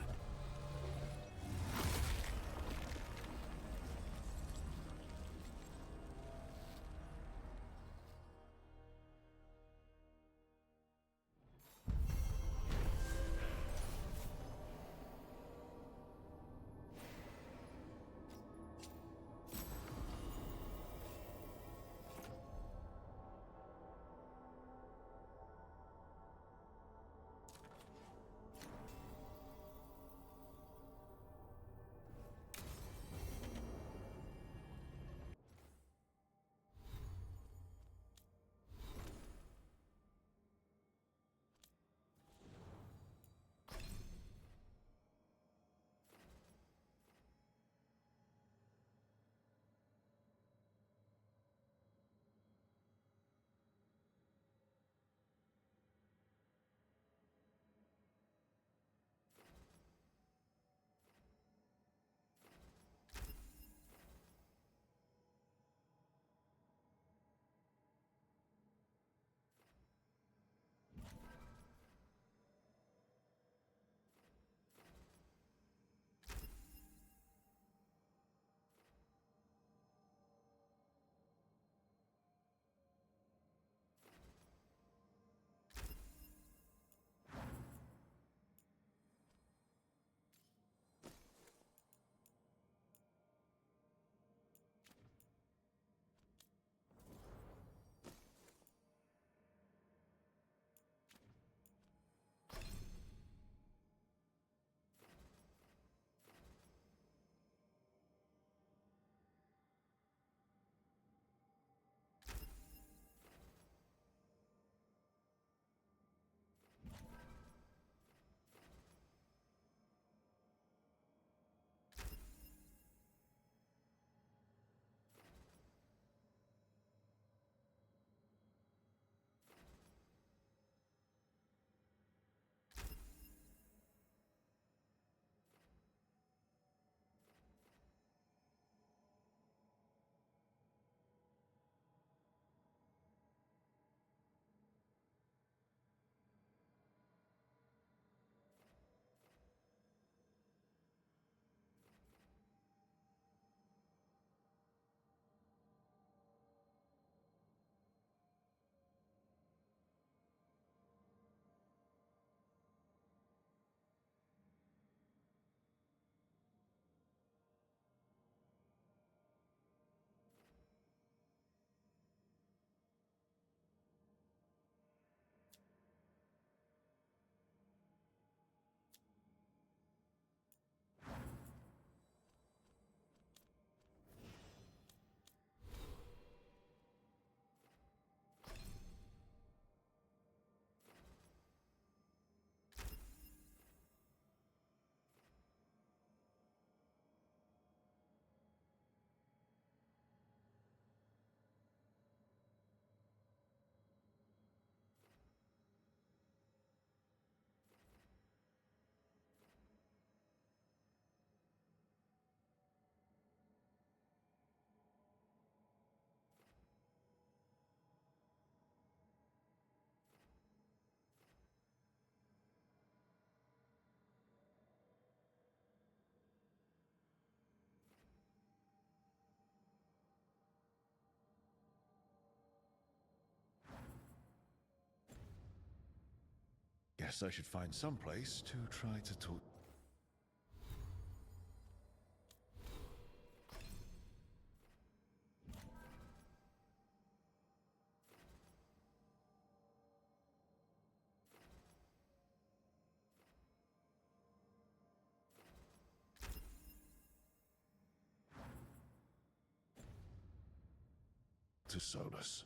guess I should find some place to try to talk. To Solus.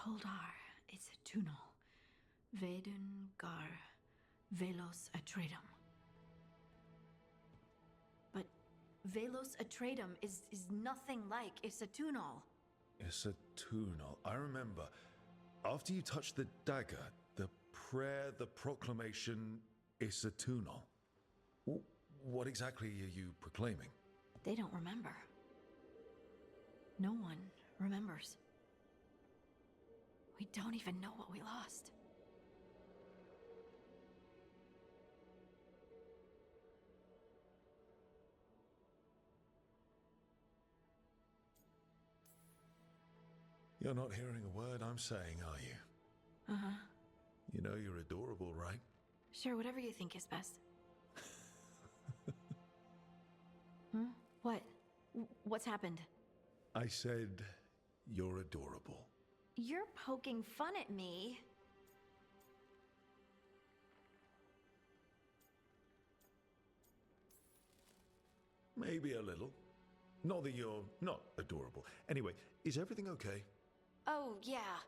Toldar, it's a tunnel. Veilguard, Velos Atreidim. But Velos Atreidim is nothing like Isatunal. Isatunal. I remember. After you touched the dagger, the prayer, the proclamation, Isatunal. What exactly are you proclaiming? They don't remember. No one remembers. We don't even know what we lost. You're not hearing a word I'm saying, are you? Uh-huh. You know you're adorable, right? Sure, whatever you think is best. What? What's happened? I said you're adorable. You're poking fun at me. Maybe a little. Not that you're not adorable. Anyway, is everything okay? Oh, yeah.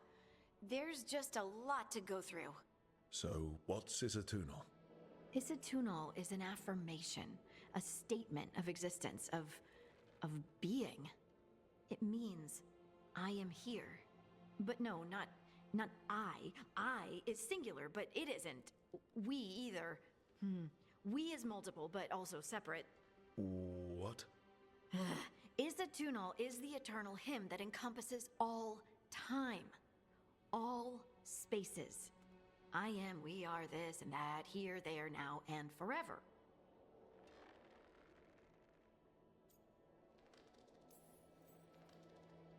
There's just a lot to go through. So, what's Isatunal? Isatunal is an affirmation, a statement of existence, of being. It means, I am here. But no, not I. I is singular, but it isn't. We either. We is multiple, but also separate. What? Isatunal is the eternal hymn that encompasses all time. All spaces. I am, we are, this and that, here, there, now, and forever.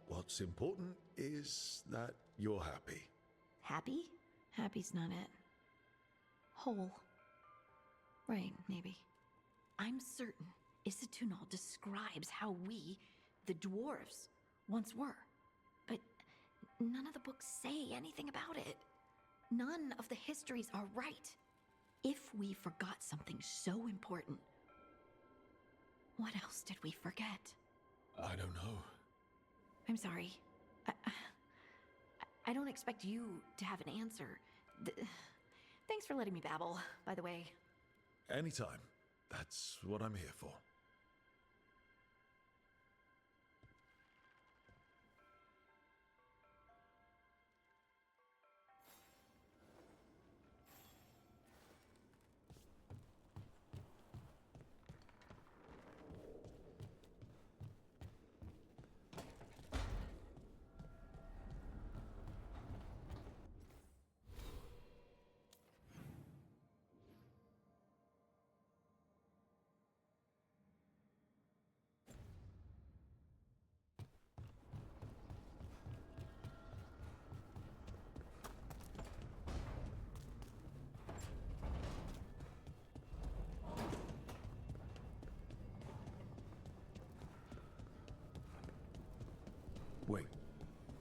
What's important is that you're happy. Happy? Happy's not it. Whole. Right, maybe. I'm certain Isatunal describes how we, the dwarves, once were. But none of the books say anything about it. None of the histories are right. If we forgot something so important, what else did we forget? I don't know. I'm sorry. I don't expect you to have an answer. Thanks for letting me babble, by the way. Anytime. That's what I'm here for. Wait,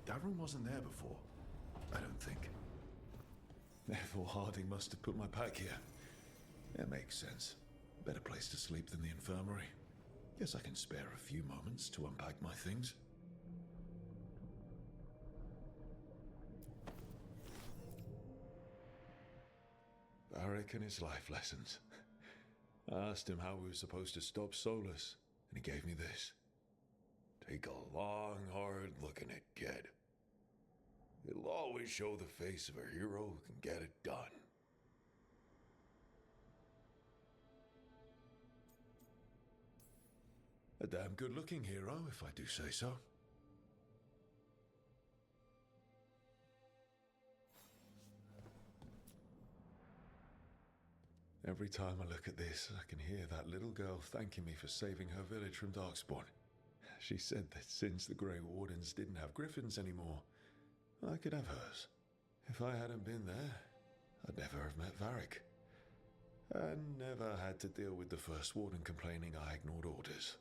that room wasn't there before. I don't think. Therefore, Harding must have put my pack here. That makes sense. Better place to sleep than the infirmary. Guess I can spare a few moments to unpack my things. Varric and his life lessons. I asked him how we were supposed to stop Solus, and he gave me this. Take a long, hard look in it, kid. It'll always show the face of a hero who can get it done. A damn good-looking hero, if I do say so. Every time I look at this, I can hear that little girl thanking me for saving her village from Darkspawn. She said that since the Greywardens didn't have griffins anymore, I could have hers. If I hadn't been there, I'd never have met Varric. And never had to deal with the First Warden complaining I ignored orders.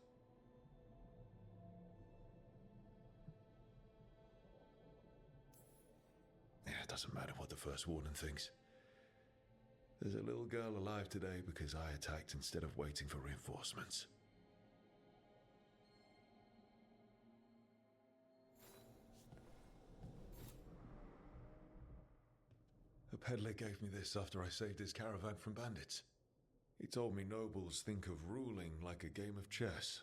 Yeah, it doesn't matter what the First Warden thinks. There's a little girl alive today because I attacked instead of waiting for reinforcements. A peddler gave me this after I saved his caravan from bandits. He told me nobles think of ruling like a game of chess,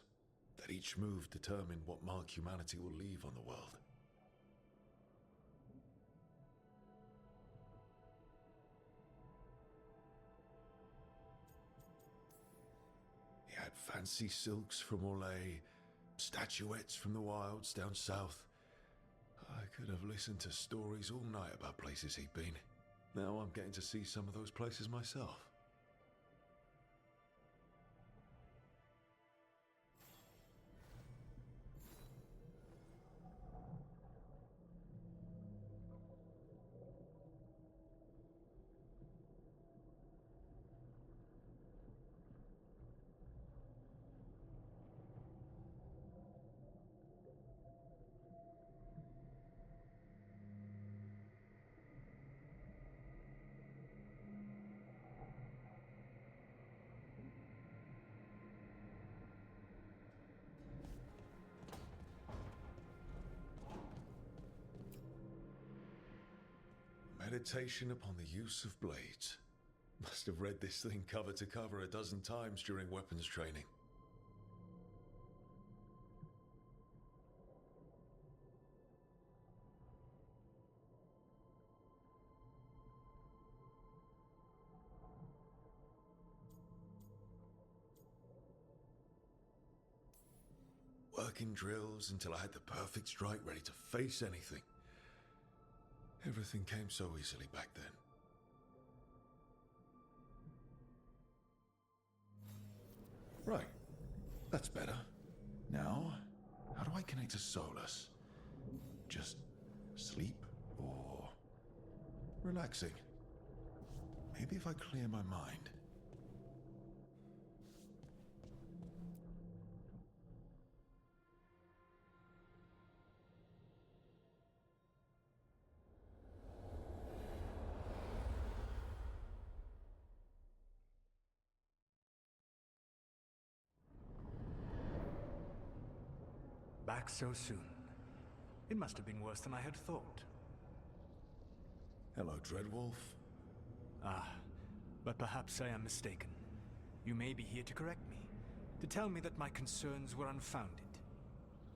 that each move determined what mark humanity will leave on the world. He had fancy silks from Orlais, statuettes from the wilds down south. I could have listened to stories all night about places he'd been. Now I'm getting to see some of those places myself. Meditation upon the use of blades. Must have read this thing cover to cover a dozen times during weapons training. Working drills until I had the perfect strike ready to face anything. Everything came so easily back then. Right. That's better. Now, how do I connect to Solus? Just sleep or relaxing? Maybe if I clear my mind. Back so soon. It must have been worse than I had thought. Hello, Dreadwolf. Ah, but perhaps I am mistaken. You may be here to correct me, to tell me that my concerns were unfounded.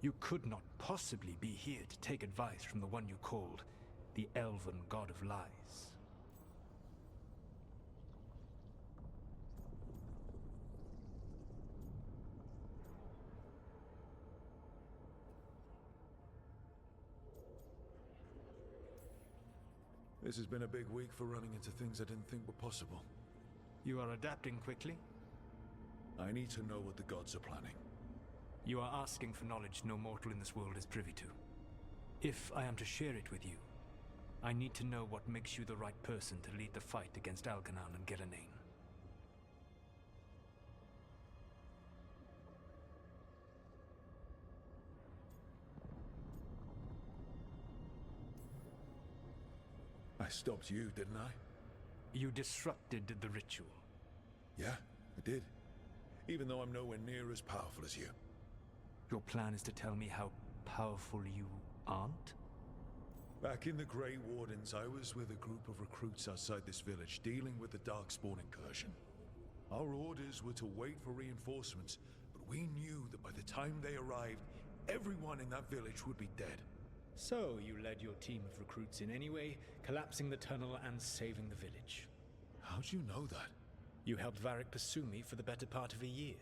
You could not possibly be here to take advice from the one you called the Elven God of Lies. This has been a big week for running into things I didn't think were possible. You are adapting quickly? I need to know what the gods are planning. You are asking for knowledge no mortal in this world is privy to. If I am to share it with you, I need to know what makes you the right person to lead the fight against Algernon and Gillenane. I stopped you, didn't I? You disrupted the ritual. Yeah, I did. Even though I'm nowhere near as powerful as you. Your plan is to tell me how powerful you aren't? Back in the Greywardens, I was with a group of recruits outside this village, dealing with the Darkspawn incursion. Our orders were to wait for reinforcements, but we knew that by the time they arrived, everyone in that village would be dead. So you led your team of recruits in anyway, collapsing the tunnel and saving the village. How'd you know that? You helped Varric pursue me for the better part of a year.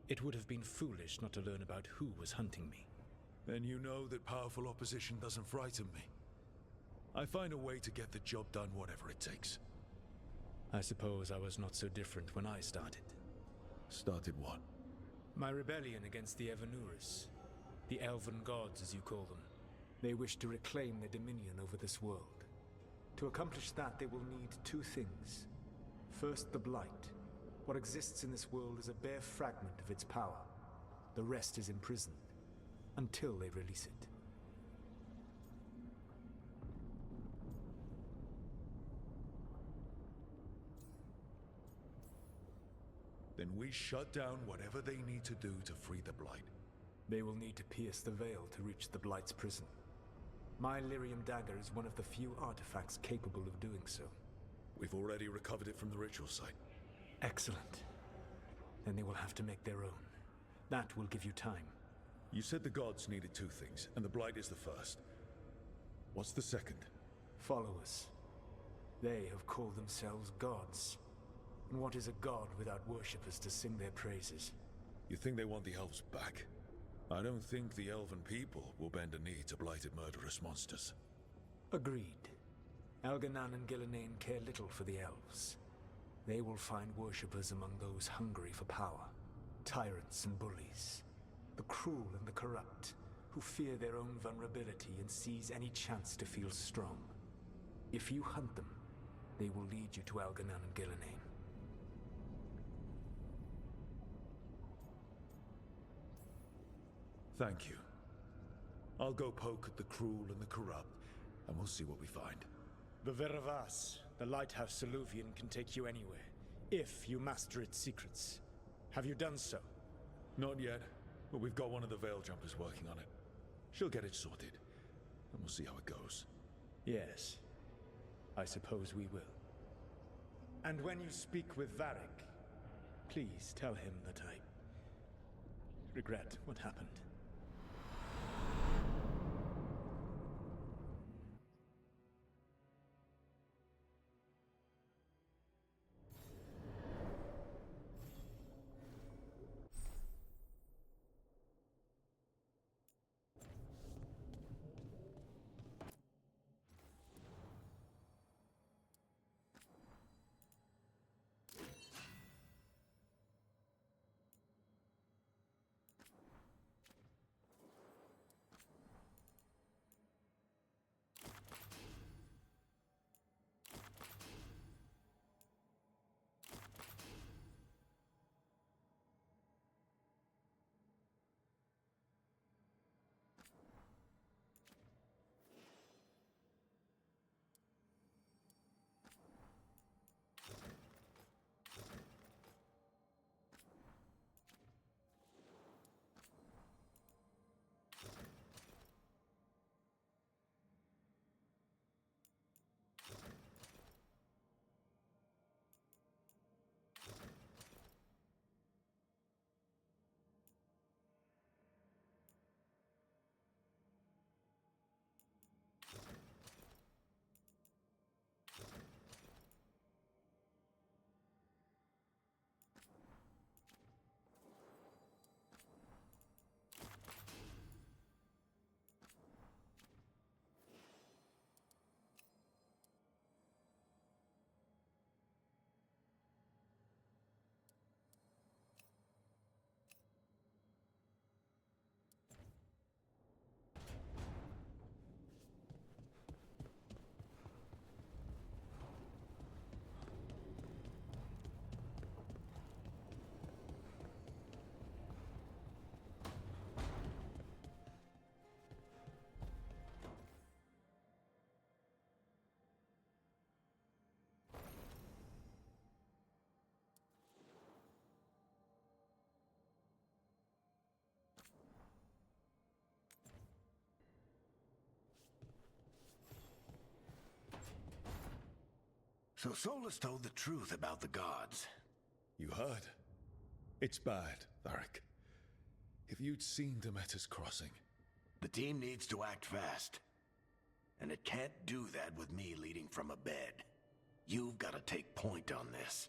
It would have been foolish not to learn about who was hunting me. Then you know that powerful opposition doesn't frighten me. I find a way to get the job done whatever it takes. I suppose I was not so different when I started. Started what? My rebellion against the Evanuris. The Elven Gods, as you call them. They wish to reclaim their dominion over this world. To accomplish that, they will need two things. First, the Blight. What exists in this world is a bare fragment of its power. The rest is imprisoned, until they release it. Then we shut down whatever they need to do to free the Blight. They will need to pierce the veil to reach the Blight's prison. My Lyrium dagger is one of the few artifacts capable of doing so. We've already recovered it from the ritual site. Excellent. Then they will have to make their own. That will give you time. You said the gods needed two things, and the Blight is the first. What's the second? Followers. They have called themselves gods. And what is a god without worshippers to sing their praises? You think they want the elves back? I don't think the elven people will bend a knee to blighted murderous monsters. Agreed. Elganan and Gillenane care little for the elves. They will find worshippers among those hungry for power. Tyrants and bullies. The cruel and the corrupt, who fear their own vulnerability and seize any chance to feel strong. If you hunt them, they will lead you to Elganan and Gillenane. Thank you. I'll go poke at the cruel and the corrupt, and we'll see what we find. The Veravas, the lighthouse Soluvian, can take you anywhere, if you master its secrets. Have you done so? Not yet, but we've got one of the Veil Jumpers working on it. She'll get it sorted, and we'll see how it goes. Yes, I suppose we will. And when you speak with Varric, please tell him that I regret what happened. So Solus told the truth about the gods. You heard. It's bad, Varric. If you'd seen Demeter's crossing... The team needs to act fast. And it can't do that with me leading from a bed. You've got to take point on this.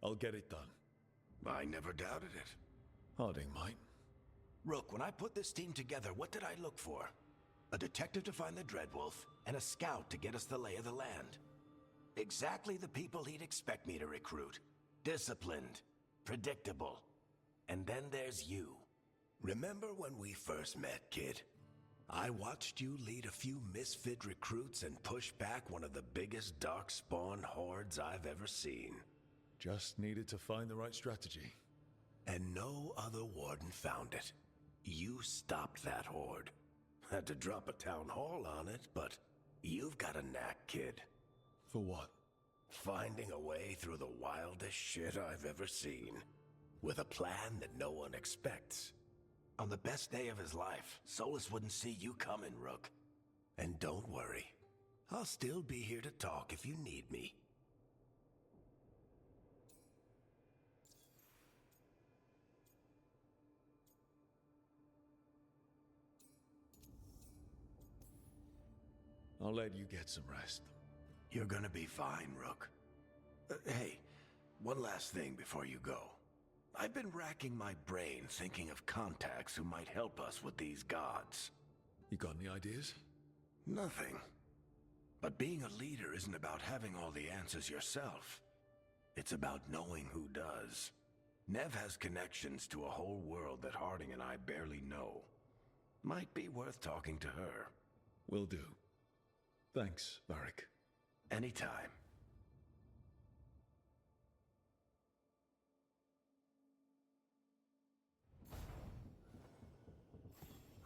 I'll get it done. I never doubted it. Harding might. Rook, when I put this team together, what did I look for? A detective to find the Dreadwolf, and a scout to get us the lay of the land. Exactly the people he'd expect me to recruit. Disciplined, predictable. And then there's you. Remember when we first met, kid? I watched you lead a few misfit recruits and push back one of the biggest darkspawn hordes I've ever seen. Just needed to find the right strategy. And no other warden found it. You stopped that horde. Had to drop a town hall on it, but you've got a knack, kid. For what? Finding a way through the wildest shit I've ever seen. With a plan that no one expects. On the best day of his life, Solus wouldn't see you coming, Rook. And don't worry. I'll still be here to talk if you need me. I'll let you get some rest. You're gonna be fine, Rook. Hey, one last thing before you go. I've been racking my brain thinking of contacts who might help us with these gods. You got any ideas? Nothing. But being a leader isn't about having all the answers yourself. It's about knowing who does. Nev has connections to a whole world that Harding and I barely know. Might be worth talking to her. Will do. Thanks, Varric. Anytime.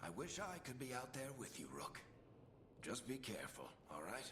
I wish I could be out there with you, Rook. Just be careful, all right?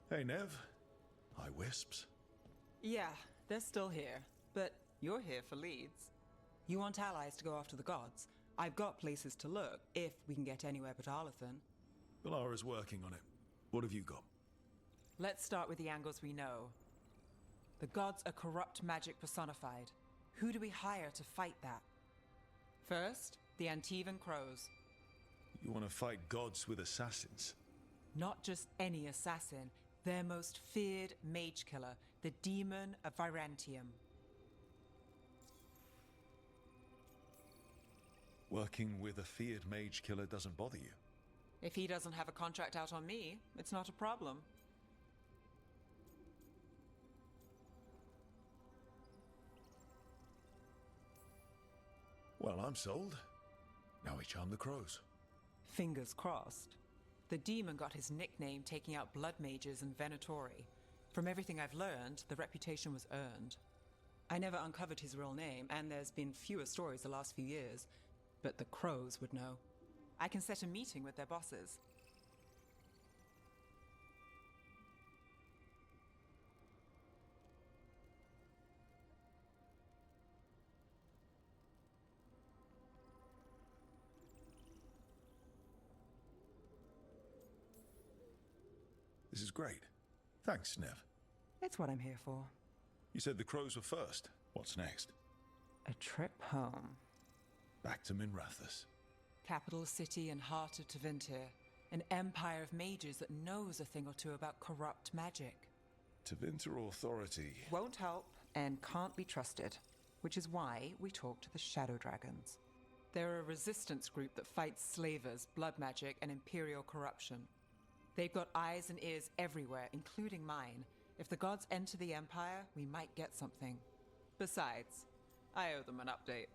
Hey, Nev. Hi, Wisps. Yeah, they're still here. But you're here for leads. You want allies to go after the gods. I've got places to look, if we can get anywhere but Arlathan. Valara's working on it. What have you got? Let's start with the angles we know. The gods are corrupt magic personified. Who do we hire to fight that? First, the Antivan Crows. You want to fight gods with assassins? Not just any assassin. Their most feared mage killer, the Demon of Virantium. Working with a feared mage killer doesn't bother you? If he doesn't have a contract out on me, it's not a problem. Well, I'm sold. Now we charm the crows. Fingers crossed. The demon got his nickname taking out blood mages and Venatori. From everything I've learned, the reputation was earned. I never uncovered his real name, and there's been fewer stories the last few years, but the crows would know. I can set a meeting with their bosses. This is great. Thanks, Nev. It's what I'm here for. You said the crows were first. What's next? A trip home. Back to Minrathous. Capital city and heart of Tevinter. An empire of mages that knows a thing or two about corrupt magic. Tevinter authority. Won't help and can't be trusted. Which is why we talk to the Shadow Dragons. They're a resistance group that fights slavers, blood magic, and imperial corruption. They've got eyes and ears everywhere, including mine. If the gods enter the Empire, we might get something. Besides, I owe them an update.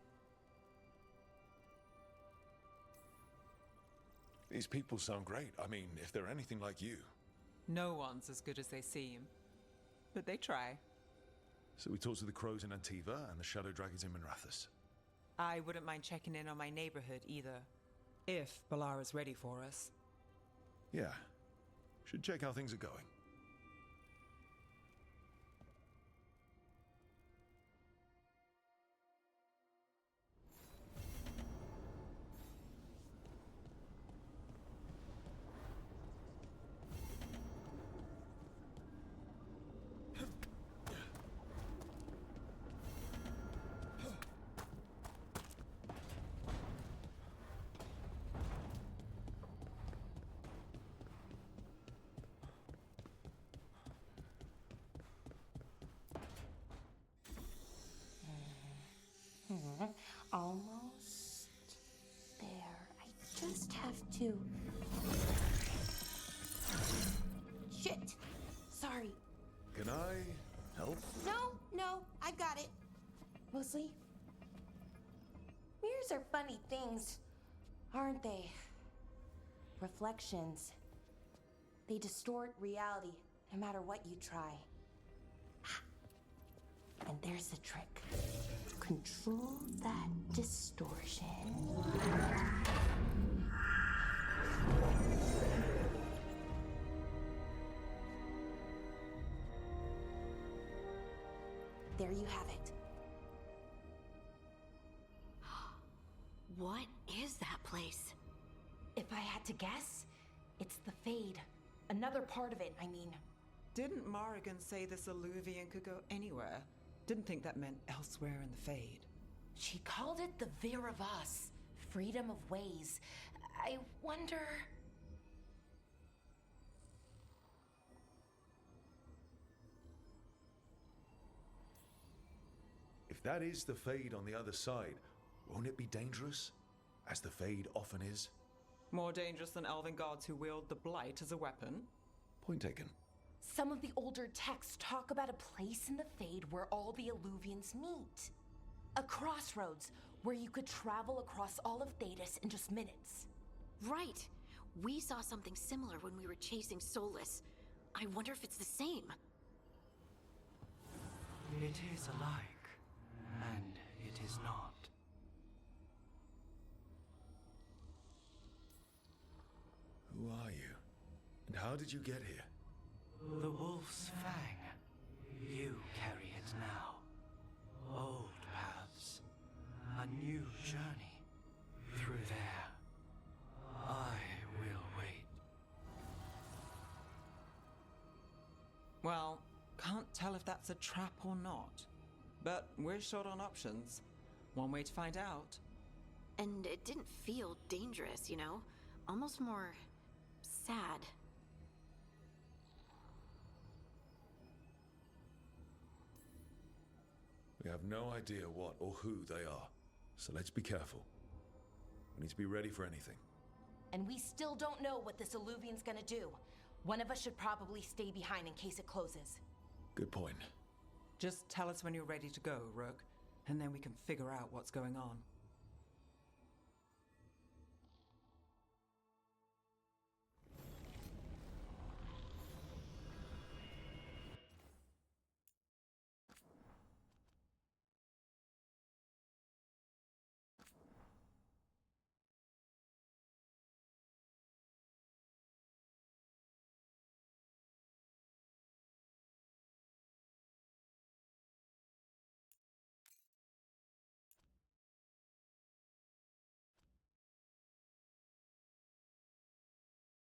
These people sound great. I mean, if they're anything like you. No one's as good as they seem. But they try. So we talked to the crows in Antiva and the shadow dragons in Minrathous. I wouldn't mind checking in on my neighborhood either. If Balara's ready for us. Yeah. Should check how things are going. Almost there. I just have to... Shit! Sorry. Can I help? No, I got it. Mostly, mirrors are funny things, aren't they? Reflections. They distort reality, no matter what you try. And there's the trick. Control that distortion. There you have it. What is that place? If I had to guess, it's the Fade. Another part of it, I mean. Didn't Morrigan say this Illuvian could go anywhere? Didn't think that meant elsewhere in the Fade. She called it the Vir of Us, freedom of ways. I wonder... If that is the Fade on the other side, won't it be dangerous? As the Fade often is? More dangerous than elven gods who wield the Blight as a weapon? Point taken. Some of the older texts talk about a place in the Fade where all the Illuvians meet. A crossroads where you could travel across all of Thedas in just minutes. Right. We saw something similar when we were chasing Solus. I wonder if it's the same. It is alike, and it is not. Who are you? And how did you get here? The Wolf's Fang. You carry it now. Old paths. A new journey. Through there. I will wait. Well, can't tell if that's a trap or not. But we're short on options. One way to find out. And it didn't feel dangerous, you know? Almost more... sad. We have no idea what or who they are, so let's be careful. We need to be ready for anything. And we still don't know what this Illuvian's gonna do. One of us should probably stay behind in case it closes. Good point. Just tell us when you're ready to go, Rook, and then we can figure out what's going on.